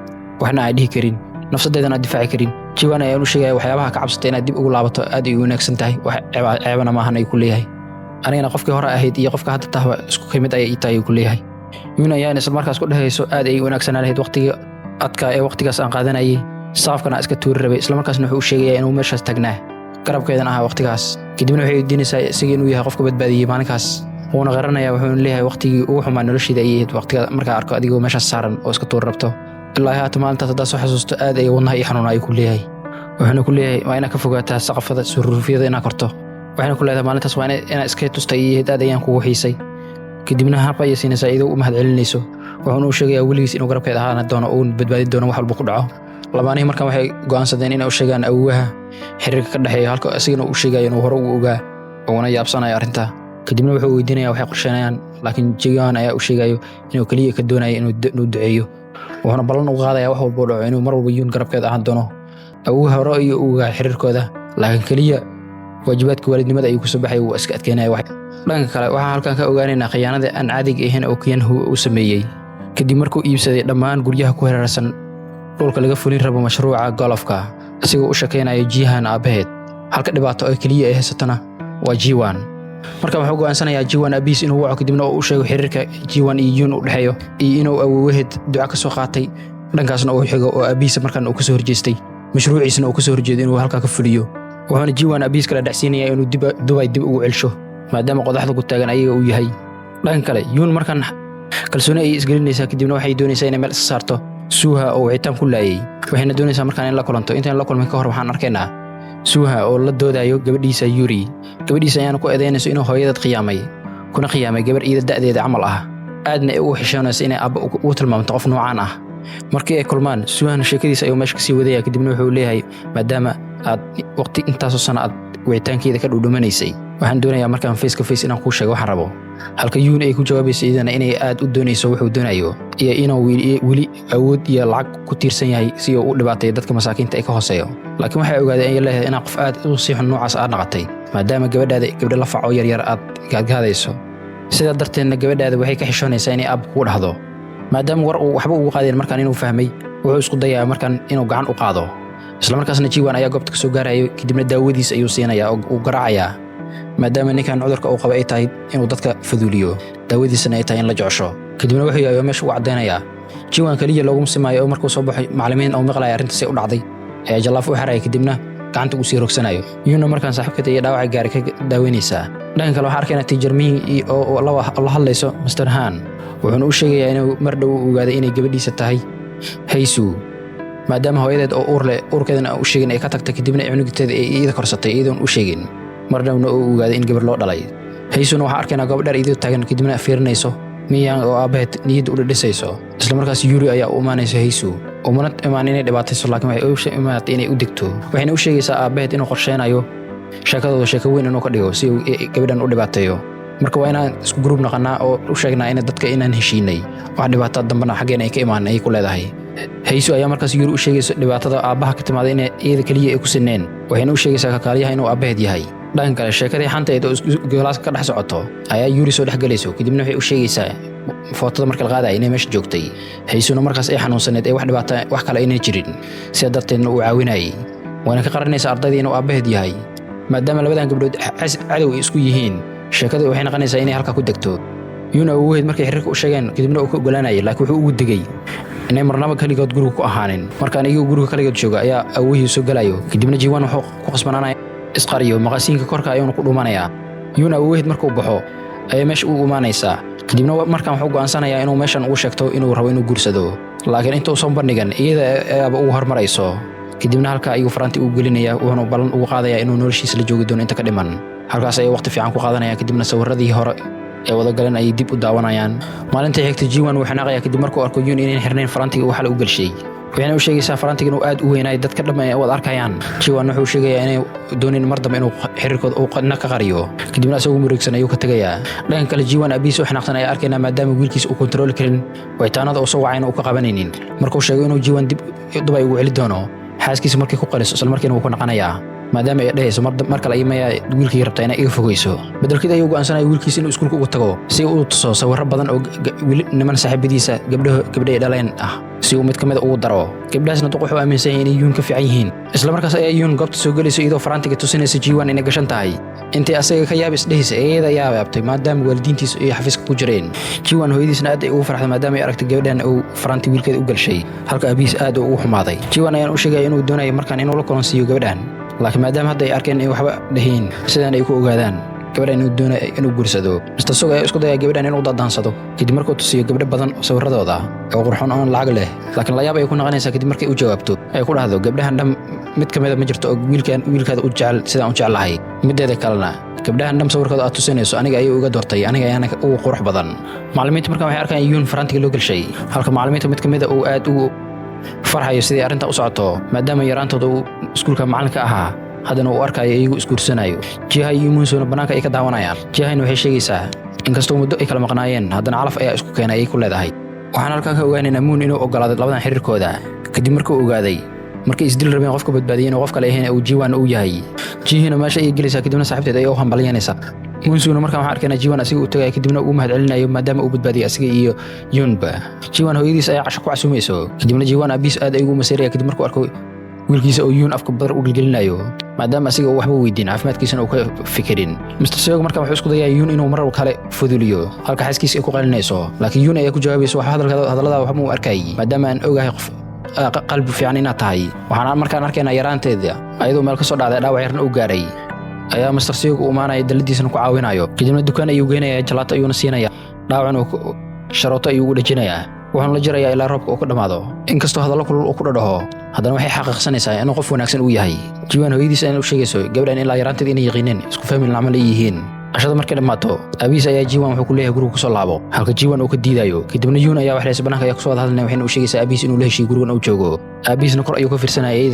waxna ay dhihi karin nafsadeedana difaaci karin. Jiwan ayaa u sheegay waxyaabaha ka cabsatay inaad dib ugu laabato aad ay u wanaagsan tahay wax ceebana maahan ay ku leeyahay anigana qofkii hore ahayd iyo qofka hadda tahwa isku qimid ay tahay ku leeyahay. Yuun ayaa isla markaas ku dhahayso aad ay wanaagsan lahayd waqtiga adkaa ee waqtigaas aan qaadanayay saafkana iska tuuri rabay isla markaasna wuxuu sheegay inuu meeshaas tagnaa garabkeedana aha waqtigaas kadibna waxay diinaysaa isaga inuu yahay qofka badbaadiyay maalinkaas wuuna qaranayaa wuxuu leeyahay waqtigii ugu xumaa noloshiisa ay ahayd waqtiga markaa arko adigoo meeshaas saaran oo iska tuur rabto ilaa haata maalintaas haddaa soo xasuusto aad ay wadnaha ii xanuuna ay ku leeyahay wuxuuna ku leeyahay waa inaad ka fogaataa saqafada suruufyada inaad korto waxayna ku leedahay maalintaas waa inaad iska tusta ii ahayd aad ayaan kugu xiisay kadibna hab ayay siinaysaa iyadoo u mahad celinayso wuxuuna u sheegayaa weligiis inuu garabkeeda ahaana doono oo badbaadin doono wax walba ku dhaco. labaanihi markaan waxay go'aansadeen inay u sheegaan awoowaha xiriirka ka dhaxeeya halka asigana uu sheegayo inuu hore u ogaa uuna yaabsanayo arrinta kadibna wuxuu weydiinayaa waxay qorsheynayaan laakiin Jiwan ayaa u sheegayo inuu kaliya ka doonayo inuu duceeyo wuxuuna ballan u qaadayaa wax walba dhaco inuu mar walba Yuun garabkeeda ahaan doono awoowaha hore iyo ogaa xiriirkooda laakiin kaliya waajibaadka waalidnimada ayuu ku soo baxay uu iska adkeynaya wax. dhanka kale waxaan halkan ka ogaanaynaa khiyaanada aan caadiga ahayn oo Kayan Ho uu sameeyay kadib markuu iibsaday dhammaan guryaha ku hareeraysan dhulka laga fulin rabo mashruuca golofka asigoo u shaqeynayo Jihan aabaheed halka dhibaato ay kaliya ay haysatana waa Jiwan marka wuxuu go'aansanayaa Jiwan abiis inuu waco kadibna uu sheego xiriirka Jiwan iyo Yun u dhaxeeyo iyo inuu awoowaheed duca ka soo qaatay dhankaasna uu xigo oo abiis markan uu ka soo horjeestay mashruuciisna uu ka soo horjeeday inuu halka ka fuliyo wuxuuna Jiwan abiis kala dhacsiinaya inuu Dubai dib ugu celsho maadaama qodaxda ku taagan ayaga uu yahay dhan kale Yun markan kalsooni ay isgelinaysaa kadibna waxay doonaysaa inay meel iska saarto Suha oo wicitaan ku laayay waxayna doonaysaa markaan in la kulanto intaan la kulmin ka hor waxaan arkaynaa Suha oo la doodayo gabadhiisa Yuri gabadhiisa ayaan ku eedeynayso inuu hooyadeed qiyaamay gabar iyada da'deeda camal ah aadna ay u xishoonayso inay aabba u tilmaamto qof noocaan ah markii ay kulmaan Suhana sheekadiisa ayuu meesha ka sii wadaya kadibna wuxuu leeyahay maadaama aad waqti intaasoo sano aad wicitaankeeda ka dhudhumanaysay waxaan doonayaa markaan face to face inaan kuu sheego waxaan rabo halka Yun ay ku jawaabayso idana inay aad u doonayso wuxuu doonayo iyo inuu wili awood iyo lacag ku tiirsan yahay si uu u dhibaateeyo dadka masaakiinta ay ka hooseeyo laakiin waxay ogaadeen in leeyahay inaan qof aad u sii xun noocaas aad naqatay maadaama gabadha la faco yar aad gaadgaadayso sida darteedna gabadhaada waxay ka xishoonaysaa inay aab ku dhahdo maadaama war uu waxba ugu qaadeen markaan inuu fahmay wuxuu isku dayaa markaan inuu gacan u qaado isla markaasna Jiwan ayaa goobta ka soo gaarayo kadibna daawadiisa ayuu siinayaa oo uu garaacayaa maadaama ninkan cudurka uu qabo ay tahay inuu dadka faduuliyo daawadiisana ay tahay in la jocosho kadibna wuxuu yahay meesha uu cadeynayaa Jiwan kaliya loogu simaayo oo markuu soo baxay macallimiin oo maqlay arrintaas u dhacday ee jalaaf u xaray kadibna gacanta uu sii rogsanayo Yuna markaan saaxiibkeeda iyo dhaawac gaari ka daaweynaysaa dhanka kale waxa arkaynaa tijarmiin oo la hadlayso Mr. Han wuxuuna u sheegayaa inuu mar dhow ogaaday inay gabadhiisa tahay Heisu maadaama hooyadeed oo uurkeedana u sheegin ay ka tagtay kadibna cunugteeda ay iyada korsatay iyadoon u sheegin marnawna uu ogaaday in gabar loo dhalay Heisuna waxa arkaynaa gabadh dheer iyadoo taagan kadibna fiirinayso Miyang oo aabaheed niyadda u dhisayso isla markaas Yuri ayaa u imaanaysa Heisu oo mana imaan inay dhibaatayso laakiin waxay u imaatay inay u digto waxayna u sheegaysaa aabaheed inuu qorsheynayo sheekadooda sheeko weyn inuu ka dhigo si uu gabadhan u dhibaateeyo marka waa inaan isku group naqanaa oo u sheegnaa in dadka inaan heshiinay wax dhibaato dambana xageena ay ka imaanay ay ku leedahay Heisu ayaa markaas Yuri u sheegayso dhibaatada aabaha ka timaaday in iyada kaliya ay ku sineen waxayna u sheegaysaa kakaaliyaha inuu aabaheed yahay dhan kale sheekadii xanteed oo golaas ka dhex socoto ayaa Yuri soo dhex galayso kadibna waxay u sheegaysaa footada markii la qaaday inay meesha joogtay Heisuna markaas ay xanuunsaneed ay wax dhibaato wax kale inay jirin sida darteedna uu caawinayay waana ka qaranaysaa ardayda inuu aabaheed yahay maadaama labadan gabdhood cadow isku yihiin sheekadu waxay noqonaysaa inay halka ku degto Yuna uu weyd markay xiriirka u sheegeen kadibna uu ka ogolaanayay laakiin wuxuu ugu digay inay marnaba kaligood guriga ku ahaanin markaan iyagu guriga kaligood jooga ayaa awoohii soo galayo kadibna Jiwan wuxuu ku qasbanaanay isqariyo maqasiinka korka ayuu ku dhumanayaa Yuna uu weyd markuu baxo ay meesha u imaanaysaa kadibna markaan wuxuu go'aansanayaa inuu meeshan ugu sheegto inuu rabo inuu guursado laakiin intuu soo bandhigan iyada aaba ugu hormarayso kadibna halka ayuu faranti u gelinaya wuxuu balan ugu qaadayaa inuu noloshiisa la joogi doono inta ka dhiman halkaas ay waqti fiican ku qaadanaya kadibna sawirradii hore ee wada galan ay dib u daawanayaan maalintii xigtay Jiwan wuxuu xanaaqayaa kadib markuu arko Yun inay xirneen farantiga uu xal u galshay waxayna u sheegaysaa farantiga inuu aad u weynaay dadka dhammaan ay wada arkayaan Jiwan wuxuu sheegayaa inay doonin mar dambe inuu xiriirkooda uu qadna ka qariyo kadibna asagoo mureegsan ayuu ka tagayaa dhanka kale Jiwan abiis oo xanaaqsan ay arkaynaa maadaama wiilkiisa uu control karin waytaanada oo soo wacayna uu ka qabanaynin markuu sheego inuu Jiwan dib Dubai ugu celi doono xaaskiisa markii ku qaliso isla markiina uu ku naqanayaa maadaama ay dhahayso mar kale ay maya wiilkii rabtay inay iga fogeyso beddelkeeda ayuu go'aansanay wiilkiisa inuu iskuulka ugu tago si uu tuso sawirro badan oo niman saaxiibadiisa gabdhay dhaleen ah si uu mid ka mid ugu daro gabdhaasna duq wuxuu aaminsan yahay inay Yun ka fiican yihiin isla markaas ay Yun goobta soo galayso iyadoo farantiga tusinaysa Jiwan inay gashan tahay intii asaga ka yaabis dhahaysa iyada yaabtay maadaama waalidiintiisa iyo xafiiska ku jireen Jiwan hooyadiisna aad ay ugu farxday maadaama ay aragtay gabadhan uu faranti wiilkeeda u galshay halka abiis aad uu xumaaday Jiwan ayaan u sheegay inuu doonayo markaan inuu la kulansiiyo gabadhan laakiin maadaama hadda ay arkeen in waxba dhahin sidaan ay ku ogaadaan gabadhan inuu doonayo inuu guursado Mr. Sog ayaa isku dayay gabadhan inuu dadaansado kadib markuu tusiyo gabdho badan oo sawirradooda oo qurxoon oo lacag leh laakiin la yaab ay ku noqonaysaa kadib markay u jawaabto ay ku dhahdo gabdhahan dham mid kamid ma jirto oo wiilkaada u jecel sidaan u jecelahay mideeda kalena gabdhahan dham sawirkooda aad tusinayso aniga ayuu uga doortay aniga ayaana ugu qurux badan macallimiinta markaan waxay arkayaan Yun farantiga loo galshay halka macallimiinta mid kamid uu aad ugu farxayo sidii arrinta u socoto maadaama yaraantooda uu iskuulka macalinka ahaa haddana uu arkayo iyagu isguursanaayo Jiha iyo Munsuna banaanka ay ka daawanayaan Jihayna waxay sheegaysaa inkastoo muddo ay kala maqnaayeen haddana calaf ayaa isku keenay ay ku leedahay waxaan halkaa ka ogaanaynaa Moon inuu ogolaaday labadan xiriirkooda kadib markuu ogaaday markay isdil rabeen qofka badbaadiyeen oo qof kale ahayn uu Jiwan uu yahay Jihina meesha ay gelaysaa kadibna saaxiibteed ay u hambalyeynaysaa Munsuna markaan waxaan arkaynaa Jiwan asiga uu tagay kadibna uu mahad celinayo maadaama uu badbaadiyay asiga iyo Yunba Jiwan hooyadiis ayaa casho ku casuumayso kadibna Jiwan abiis aad ay ugu maseeraya kadib markuu arko wiilkiisa oo Yun afka badar u gilgilinayo maadaama asiga uu waxba weydiin caafimaadkiisana uu ka fikirin. Mr. Siog markaa wuxuu isku dayaa Yun inuu mar kale fuduliyo halka xaaskiisa ay ku qalinayso, laakiin Yun ayaa ku jawaabaysa wax hadallada waxba uu arkay maadaama aan ogahay qof qalbi fiican inaad tahay. waxaan markaan arkaynaa yaraanteeda ayadoo meel ka soo dhacday dhaawac yarna uu gaaray ayaa Mr. Siog u imaanaya daladiisana ku caawinayo. kadibna dukaan ayuu geynayaa jalaato ayuuna siinayaa, dhaawacna sharooto ayuu ugu dhajinayaa, wuxuuna la jirayaa ilaa roobka uu ka dhamaado. inkastoo hadallo kulul uu ku dhadhaho, haddana waxay xaqiiqsanaysaa inuu qof wanaagsan uu yahay. Jiwan hooyadiis ayay u sheegayso gabadhan ilaa yaraanteed inay yaqiineen isku fahmin lama leeyihiin. cashada markay dhamaato aabiis ayaa Jiwan wuxuu ku leeyahay guriga ku soo laabo, halka Jiwan uu ka diidayo. kadibna Yun ayaa wax leeyahay banaanka ayaa ku soo hadalnay, waxayna u sheegaysaa aabiis inuu la heshiyo gurigan uu joogo. aabiisna kor ayuu ka fiirsanayay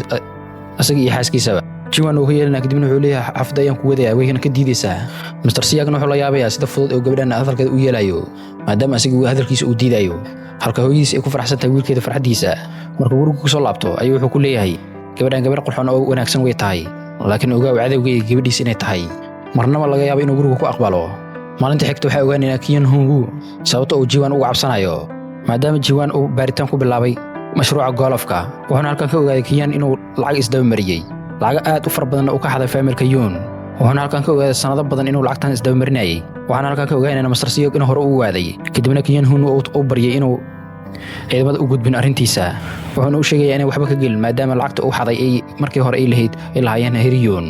asaga iyo xaaskiisaba. Jiwan uu yeelana kadibna wuxuu leeyahay xafda ayaan ku wadayaa, wayna ka diidaysaa. Mr. Siagna wuxuu la yaabayaa sida fudud ee gabadhan hadalkeeda u yeelayo maadaama asiga uu hadalkiisa u diidayo, halka hooyadiis ay ku faraxsan tahay wiilkeeda farxadiisa. markuu guriga ku soo laabto ayuu wuxuu ku leeyahay gabadhan gabar qurxoon oo wanaagsan way tahay, laakiin ogaa cadawgeeda gabadhiisa inay tahay, marnaba laga yaabo inuu guriga ku aqbalo. maalinta xigta waxay ogaanayaan Kian Hu sababta uu Jiwan uga cabsanayo maadaama Jiwan uu baaritaan ku bilaabay mashruuca golofka. wuxuuna halkan ka ogaaday Kian inuu lacag isdaba mariyay, lacag aad u fara badan oo ka xaday familka Yun. wuxuuna halkan ka ogaaday sanado badan inuu lacagtan isdaba marinayay. waxaana halkan ka ogaanayna Mr. Siog inuu hore u waaday, kadibna Kian Hu uu baryay inuu ciidamada u gudbin arrintiisa. wuxuuna u sheegayaa inay waxba ka gelin maadaama lacagta uu xaday ay markii hore ay lahaayeen Heriyon,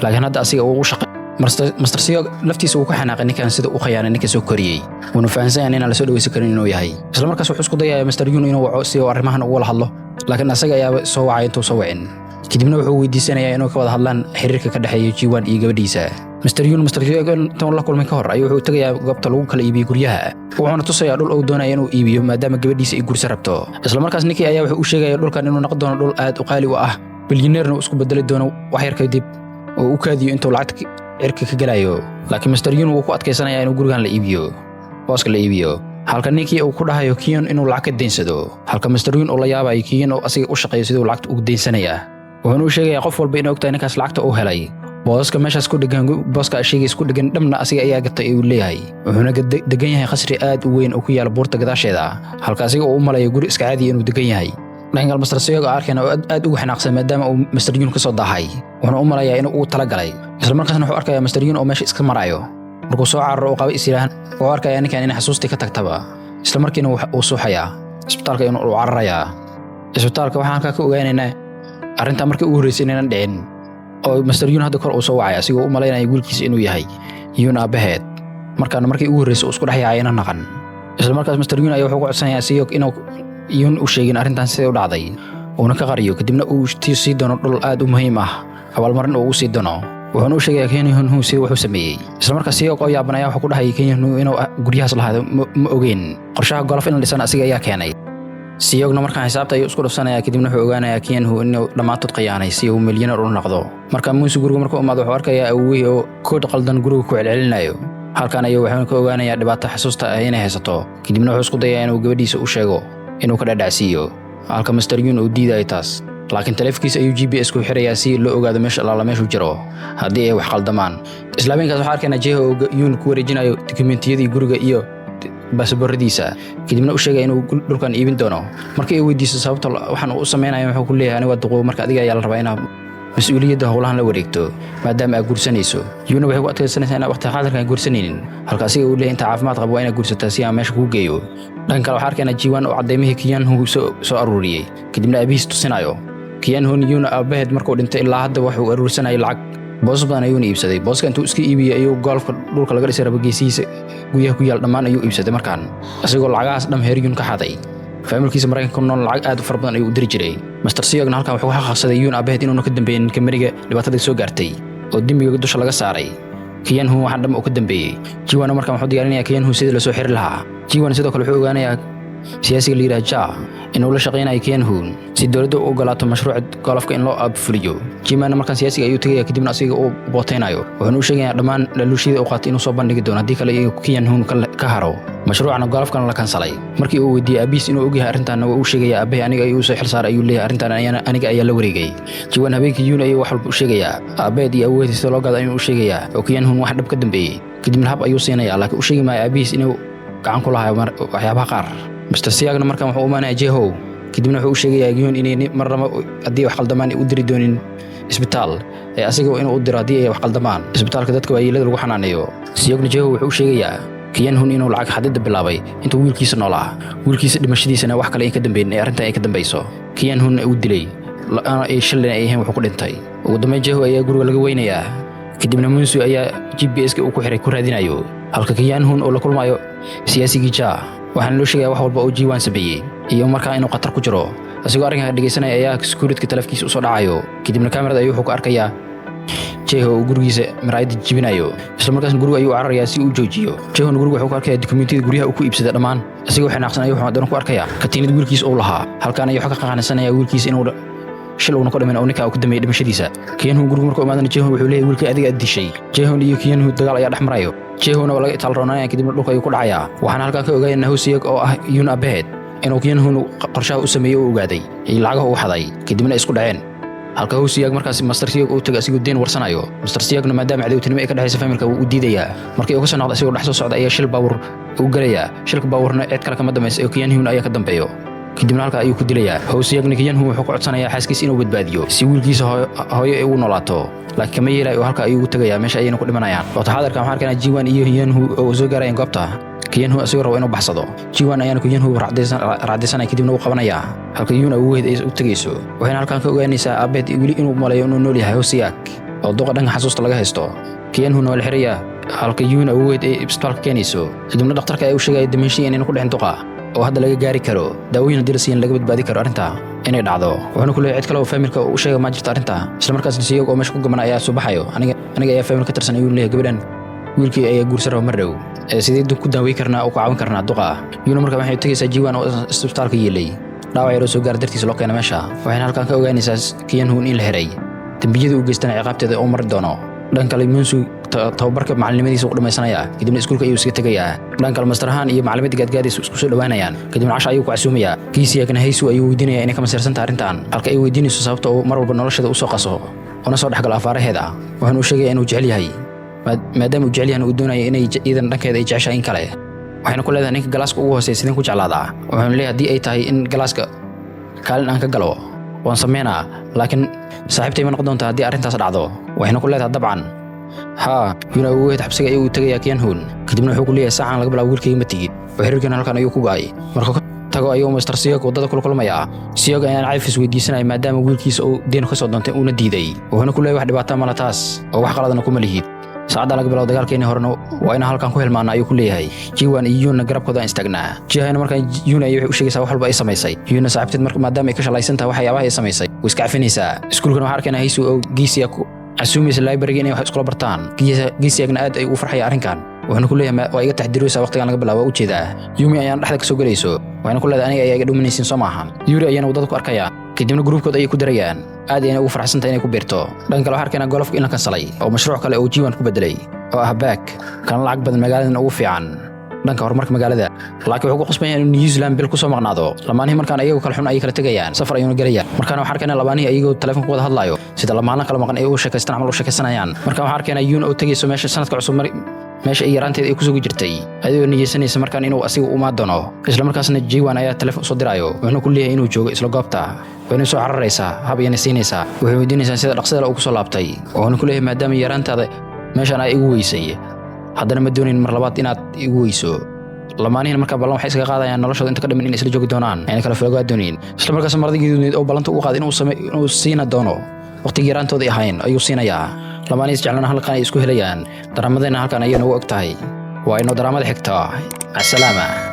laakiin hadda asiga uu u shaqay. Mr. Siog laftiisa uu ka xanaaqay ninkan sida uu khiyaanay ninka soo koriyay, wuxuuna fahansan yahay inaan la soo dhawaysan karin inuu yahay. isla markaas wuxuu isku dayayaa Mr. Yun inuu waco si uu arrimahan uga hadlo, laakiin asaga ayaa soo wacay intuu soo wicin. kadibna wuxuu weydiisanayaa inuu ka wada hadlaan xiriirka ka dhaxeeya Jiwan iyo gabadhiisa. Mr. Siog intuu la kulmay ka hor ayuu wuxuu tagayaa goobta lagu kala iibiyo guryaha, wuxuuna tusayaa dhul uu doonayo inuu iibiyo maadaama gabadhiisa ay gursa rabto. isla markaas ninkii ayaa wuxuu u sheegayaa dhulkan inuu noqon doono dhul aad u qaali u ah, bilyaneerna uu isku bedeli doono wax yar kadib oo u kaadiyo intuu lacagta cirka ka galayo. laakiin Mr. Yun wuu ku adkaysanayaa inuu gurigan la iibiyo, booska la iibiyo, halka ninkii uu ku dhahayo Kian inuu lacag ka deinsado, halka Mr. Yun uu la yaabayo Kian oo asiga u shaqeeyo sidoo lacagta ugu deinsanayaa. wuxuuna u sheegayaa qof walba inuu ogtahay ninkaas lacagta uu helay, booska meeshaas ku dhagan booska ashigiis ku dhagan dhamna asiga ayaa gatay ayuu leeyahay. wuxuuna degan yahay qasri aad u weyn oo ku yaala buurta gadaasheeda, halka asiga uu u malayo guri iska caadi inuu degan yahay. dhangal Mr. Siog arkayna aad ugu xanaaqsan maadaama uu Mr. Yun ka soo dahay, wuxuuna u malayaa inuu u tala galay. isla markaasna wuxuu arkayaa Mr. Yun oo meesha iska marayo, markuu soo cararo oo qaba isiraahan wuxuu arkayaa ninkan in xasuustii ka tagtaba. isla markiina uu suuxayaa isbitaalka inuu u cararayaa. isbitaalka waxaan ka ogaanaynaa arrinta markii uu horeysay inaan dhicin oo Mr. Yun hadda kor uu soo wacay asigoo u malaynaya wiilkiisa inuu yahay Yun aabaheed, markaana markii uu horeysay uu isku dhex yaacay inaan naqan. isla markaas Mr. Yun ayaa wuxuu ku codsanayaa Siog inuu Yun u sheegin arrintan sidee u dhacday, uuna ka qariyo, kadibna uu sii doono dhul aad u muhiim ah abaalmarin uu u sii doono. wuxuuna u sheegayaa Kian Hu si wuxuu sameeyey. isla markaas Siog oo yaaban ayaa wuxuu ku dhahay Kian Hu inuu guryahaas lahaado ma ogeyn, qorshaha golof in la dhisana asiga ayaa keenay. Siogna markaan xisaabta ayuu isku dhufsanayaa, kadibna wuxuu ogaanayaa Kian Hu inuu dhammaantood khiyaanay si uu milyaneer u noqdo. markaa Muuse guriga markuu imaado wuxuu arkayaa awowihii oo koodh qaldan guriga ku celcelinayo, halkan ayuu wuxuu ka ogaanayaa dhibaato xasuusta ah inay haysato. kadibna wuxuu isku dayaa inuu gabadhiisa u sheego inuu ka dhadhacsiiyo, halka Mr. Yun uu diidayo taas, laakiin taleefankiisa ayuu GPS ku xirayaa si loo ogaado meesha meeshuu jiro haddii ay wax qaldamaan. islaameenkaas waxaa arkaynaa Jeho oo Yun ku wareejinayo dokumentiyadii guriga iyo baasabooradiisa, kadibna u sheegaya inuu dhulkan iibin doono. markii uu weydiiso sababta waxaan uu sameeyay wuxuu ku leeyahay aniga duqow, marka adiga ayaa la rabaa inaad mas'uuliyadda howlahan la wareegto maadaama aad guursanayso. Yun waxay ku adkaysanaysaa inaad waqti xaadirkan guursanaynin, halka asiga uu leeyahay inta caafimaad qabo inaad guursataa si aan meesha kuu geeyo. dhanka kale waxaa arkaynaa Jiwan oo cadeymihii Kian Hu soo aruuriyay, kadibna aabihiis tusinayo. Kian Hu Yun aabaheed markuu dhintay ilaa hadda wuxuu aruursanayay lacag boos badan ayuu iibsaday. booska intuu iska iibiyay ayuu golfka dhulka laga dhisay geesihiisa guyaha ku yaal dhammaan ayuu iibsaday, markaan asigoo lacagahaas dham Heriyon ka xaday. familkiisa Mareykanka ku nool lacag aad u fara badan ayuu u diri jiray. Mr. Siogna halkan wuxuu ka xaqsaday Yun aabaheed inuu ka dambeeyay kamariga dhibaatada soo gaartay oo dembiga dusha laga saaray. Kian Hu waxaan dham u ka dambeeyay. Jiwan markaan wuxuu diyaarinayaa Kian Hu sidii la soo xiri lahaa. Jiwan sidoo kale wuxuu ogaanayaa siyaasiga la yiraahdo Ja inuu la shaqeynayo Kian Hu si dawladdu u ogolaato mashruuca golofka in loo abfuliyo. Jiwan markaan siyaasiga ayuu tagayaa, kadibna asiga uu booteynayo, wuxuu u sheegayaa dhammaan dhaluushida uu qaatay inuu soo bandhigi doono haddii kale Kian Hu ka haro mashruucana golofkan la kansalay. markii uu weydiiyay aabihiis inuu ogyahay arrintan uu u sheegayaa aabahay aniga ayuu soo xilsaaray ayuu leeyahay arrintan aniga ayaa la wareegay. Jiwan habeenkii Yun ayuu wax walba u sheegayaa aabaheed iyo awoodiisa loo gaado ayuu u sheegayaa oo Kian Hu wax dhab ka dambeeyay, kadibna hab ayuu siinayaa, laakiin u sheegi maayo aabihiis inuu gacan ku lahayo waxyaabaha qaar. Mr. Siagna markaan wuxuu u imaanayaa Jeho kadibna wuxuu u sheegayaa Gihun inay marnaba haddii wax qaldamaan u diri doonin isbitaal ee asiga inuu u diro haddii ay wax qaldamaan isbitaalka dadka waayeelada lagu xanaaneeyo. Siyogna Jeho wuxuu u sheegayaa Kiyan-hun inuu lacag xadida bilaabay intuu wiilkiisa noolaa, wiilkiisa dhimashadiisana wax kale ay ka dambeeyeen ee arrintan ay ka dambayso. Kiyan-hun uu dilay ay shalay ay ahayn wuxuu ku dhintay. Ugu dambeyn Jeho ayaa guriga laga weynayaa, kadibna Munsu ayaa GPS-ka uu ku xiray ku raadinayo, halka Kiyan-hun oo la kulmayo siyaasigii Ja. waxaana loo sheegayaa wax walba oo Jiwan sameeyey iyo markaa inuu khatar ku jiro. asigoo arrinkan dhageysanaya ayaa security taleefkiisa u soo dhacayo, kadibna kamarada ayuu wuxuu ka arkayaa Jeho oo gurigiisa maraayada jibinayo, isla markaasna guriga ayuu cararayaa si uu joojiyo. Jehona guriga wuxuu ka arkayaa dukumentiyada guryaha uu ku iibsaday dhammaan, asigoo xanaaqsanayo wuxuu haddana ku arkayaa katiinad wiilkiisa uu lahaa. halkaan ayuu ka qaqaansanaya wiilkiisa inuu shil uuna ku dhiman oo ninka uu ka dambeeyay dhimashadiisa. Kiyan-hun guriga markuu imaadana Jeho wuxuu leeyahay wiilkii adiga aad dishay. Jehon iyo Kiyan-hun dagaal ayaa dhex marayo. Jehona waa laga talroonaya, kadibna dhulka ayuu ku dhacayaa. waxaana halkaan ka ogaanaa Hosiyag oo ah Yun abeed inuu Kiyan-hun qorshaha u sameeyay oo ogaaday ay lacagaha u xaday, kadibna isku dhaceen. halka Hosiyag markaas Master Siyag uu tagay asigoo deen warsanayo. Master Siyagna maadaama cadawtinimo ay ka dhaxayso familka uu diidayaa. markii uu ka soo noqday asigoo dhex soo socda ayaa shil baawur u galaya. shilka baawurna cid kale kama dambayso oo Kiyan-hun ayaa ka dambeeyo, kadibna halka ayuu ku dilayaa. Hosiyagna Kiyan-hun wuxuu ku codsanayaa xaaskiisa inuu badbaadiyo si wiilkiisa hooyo ay ugu noolaato, laakiin kama yeelayo oo halka ayuu ugu tagayaa, meesha ayayna ku dhimanayaan. waqti xaadirkan waxaan arkaynaa Jiwan iyo Kiyan-hun oo soo gaarayaan goobta. Kiyan-hun asigoo rabo inuu baxsado, Jiwan ayaana Kiyan-hun raacdaysanaya, kadibna uu qabanayaa, halka Yun awogeed ay u tagayso. waxayna halkaan ka ogaanaysaa aabeed weli inuu malayo inuu nool yahay Hosiyag oo duqa dhanka xasuusta laga haysto. Kiyan-hun waa la xirayaa, halka Yun awogeed ay isbitaalka keenayso, kadibna dhakhtarka ayaa u sheegaya dimenshiya inayna ku dhicin duqa oo hadda laga gaari karo, daawooyin haddii la siiyan laga badbaadi karo arrinta inay dhacdo. wuxuuna ku leeyahay cid kale oo familka u sheega ma jirto arrinta. isla markaasna Siyog oo meesha ku gaban ayaa soo baxayo, aniga ayaa famil ka tirsan ayuu leeyahay gabadhan wiilkii ayaa guursan raba mar dhow, sidee ku daawey karnaa oo ku caawin karnaa duqa. Yuna markaa waxay tagaysaa Jiwan oo isbitaalka yeelay, dhaawac yar oo soo gaar dartiisa loo keenay meesha. waxayna halkaan ka ogaanaysaa Kiyan-hun in la xiray, dembiyada uu geystana ciqaabteeda oo mari doono. dhan kale Munsu tababarka macalinimadiisa u dhamaysanaya, kadibna iskuulka ayuu iska tegayaa. dhan kale Master Han iyo macalimadii gaadgaadaysa isku soo dhawaanayaan, kadibna casha ayuu ku casuumayaa. Kiisiyagna Haysu ayuu weydiinayaa inay ka masirsantahay arrintan, halka ay weydiinayso sababta uu mar walba nolosheeda u soo qaso una soo dhexgalo afaaraheeda. waxaana uu sheegayaa inuu jecel yahay, maadaama uu jecel yahay uu doonayo inay iidan dhankeeda ay jeceshahay in kale. waxayna ku leedahay ninka galaaska ugu hooseeya sideen ku jeclaadaa. waxaanu leeyahay haddii ay tahay in galaaska kaalin aan ka galo waan sameynaa, laakiin saaxiibtay ma noqon doontaa haddii arrintaas dhacdo. waxayna ku leedahay dabcan haa. Yun awogeed xabsiga ayuu tagayaa Kiyan-hun, kadibna wuxuu ku leeyahay saacaan laga bilaabo wiilkayga ma tigid oo xiriirkan halkan ayuu ku go'ay. markuu ka tago ayuu Master Siyag waddada kula kulmayaa. Siyag ayaan cafis weydiisanaya maadaama wiilkiisa uu deen ka soo doontay uuna diiday. wuxuuna ku leeyahay wax dhibaato ma la taas oo wax qaladana kuma lihid. saacadda laga bilaabo dagaalkeennii horena waa inaan halkan ku hilmaana ayuu ku leeyahay. Jiwan iyo Yunna garabkooda aan istaagnaa. Jihayna markaan Yun ayay waxay u sheegaysaa wax walba ay samaysay. Yunna saaxiibteed maadaama ay ka shalaysan tahay waxyaabaha ay samaysay way iska cafinaysaa. iskuulkana waxaan arkaynaa Haysu oo Geesiya ku casuumaysa library inay wax iskula bartaan. Geesiyagna aad ay u farxaya arrinkan, wuxuuna ku leeyahay waa iga taxdiraysaa waqtigan laga bilaabo u jeedaa. Yumi ayaan dhexda ka soo galayso, waxayna ku leedahay aniga ayaa iga dhuminaysiin soo maahan. Yuri ayaana waddada ku arkaya, kadibna gruubkooda ayay ku darayaan, aad ayayna ugu farxsantahay inay ku biirto. dhan kale waxaan arkaynaa golofka in la kansalay oo mashruuc kale oo Jiwan ku bedelay oo ah back kana lacag badan magaaladan ugu fiican dhanka horumarka magaalada. laakiin wuxuu ku qasban yahay inuu New Zealand bil ku soo maqnaado. lamaanihii markaan ayagoo kala xun ayay kala tegayaan, safar ayuuna galayaan. markaan waxaan arkaynaa lamaanihii ayagoo telefoon ku wada hadlaayo sida lamaana kala maqan ay u sheekaystaan camal u sheekaysanayaan. markaan waxaan arkaynaa Yun oo tagayso meesha sanadka cusub meesha ay yaraanteeda ay ku sugi jirtay, ayadoo niyeysanaysa markaan inuu asiga u imaan doono. isla markaasna Jiwan ayaa telefoon soo diraayo, wuxuuna ku leeyahay inuu joogo isla goobta. wayna soo cararaysaa, hab ayayna siinaysaa. waxay weydiinaysaa sida dhaqsada uu ku soo laabtay, wuxuuna ku leeyahay maadaama yaraantaada meeshaan ay igu weysay, haddana ma doonayn mar labaad inaad igu weyso. lamaanihiin markaa ballan waxay iskaga qaadayaan noloshooda inta ka dhiman inay isla joogi doonaan, ayna kala fogaa doonin. isla markaas maradigeedu oo ballanta u qaaday inuu siina doono waqtigii yaraantooda ahayn ayuu siinayaa. lamaanihiis jeclana halkan ay isku helayaan. daraamadeenna halkan ayay noogu og tahay. waa inoo daraamada xigta. asalaama.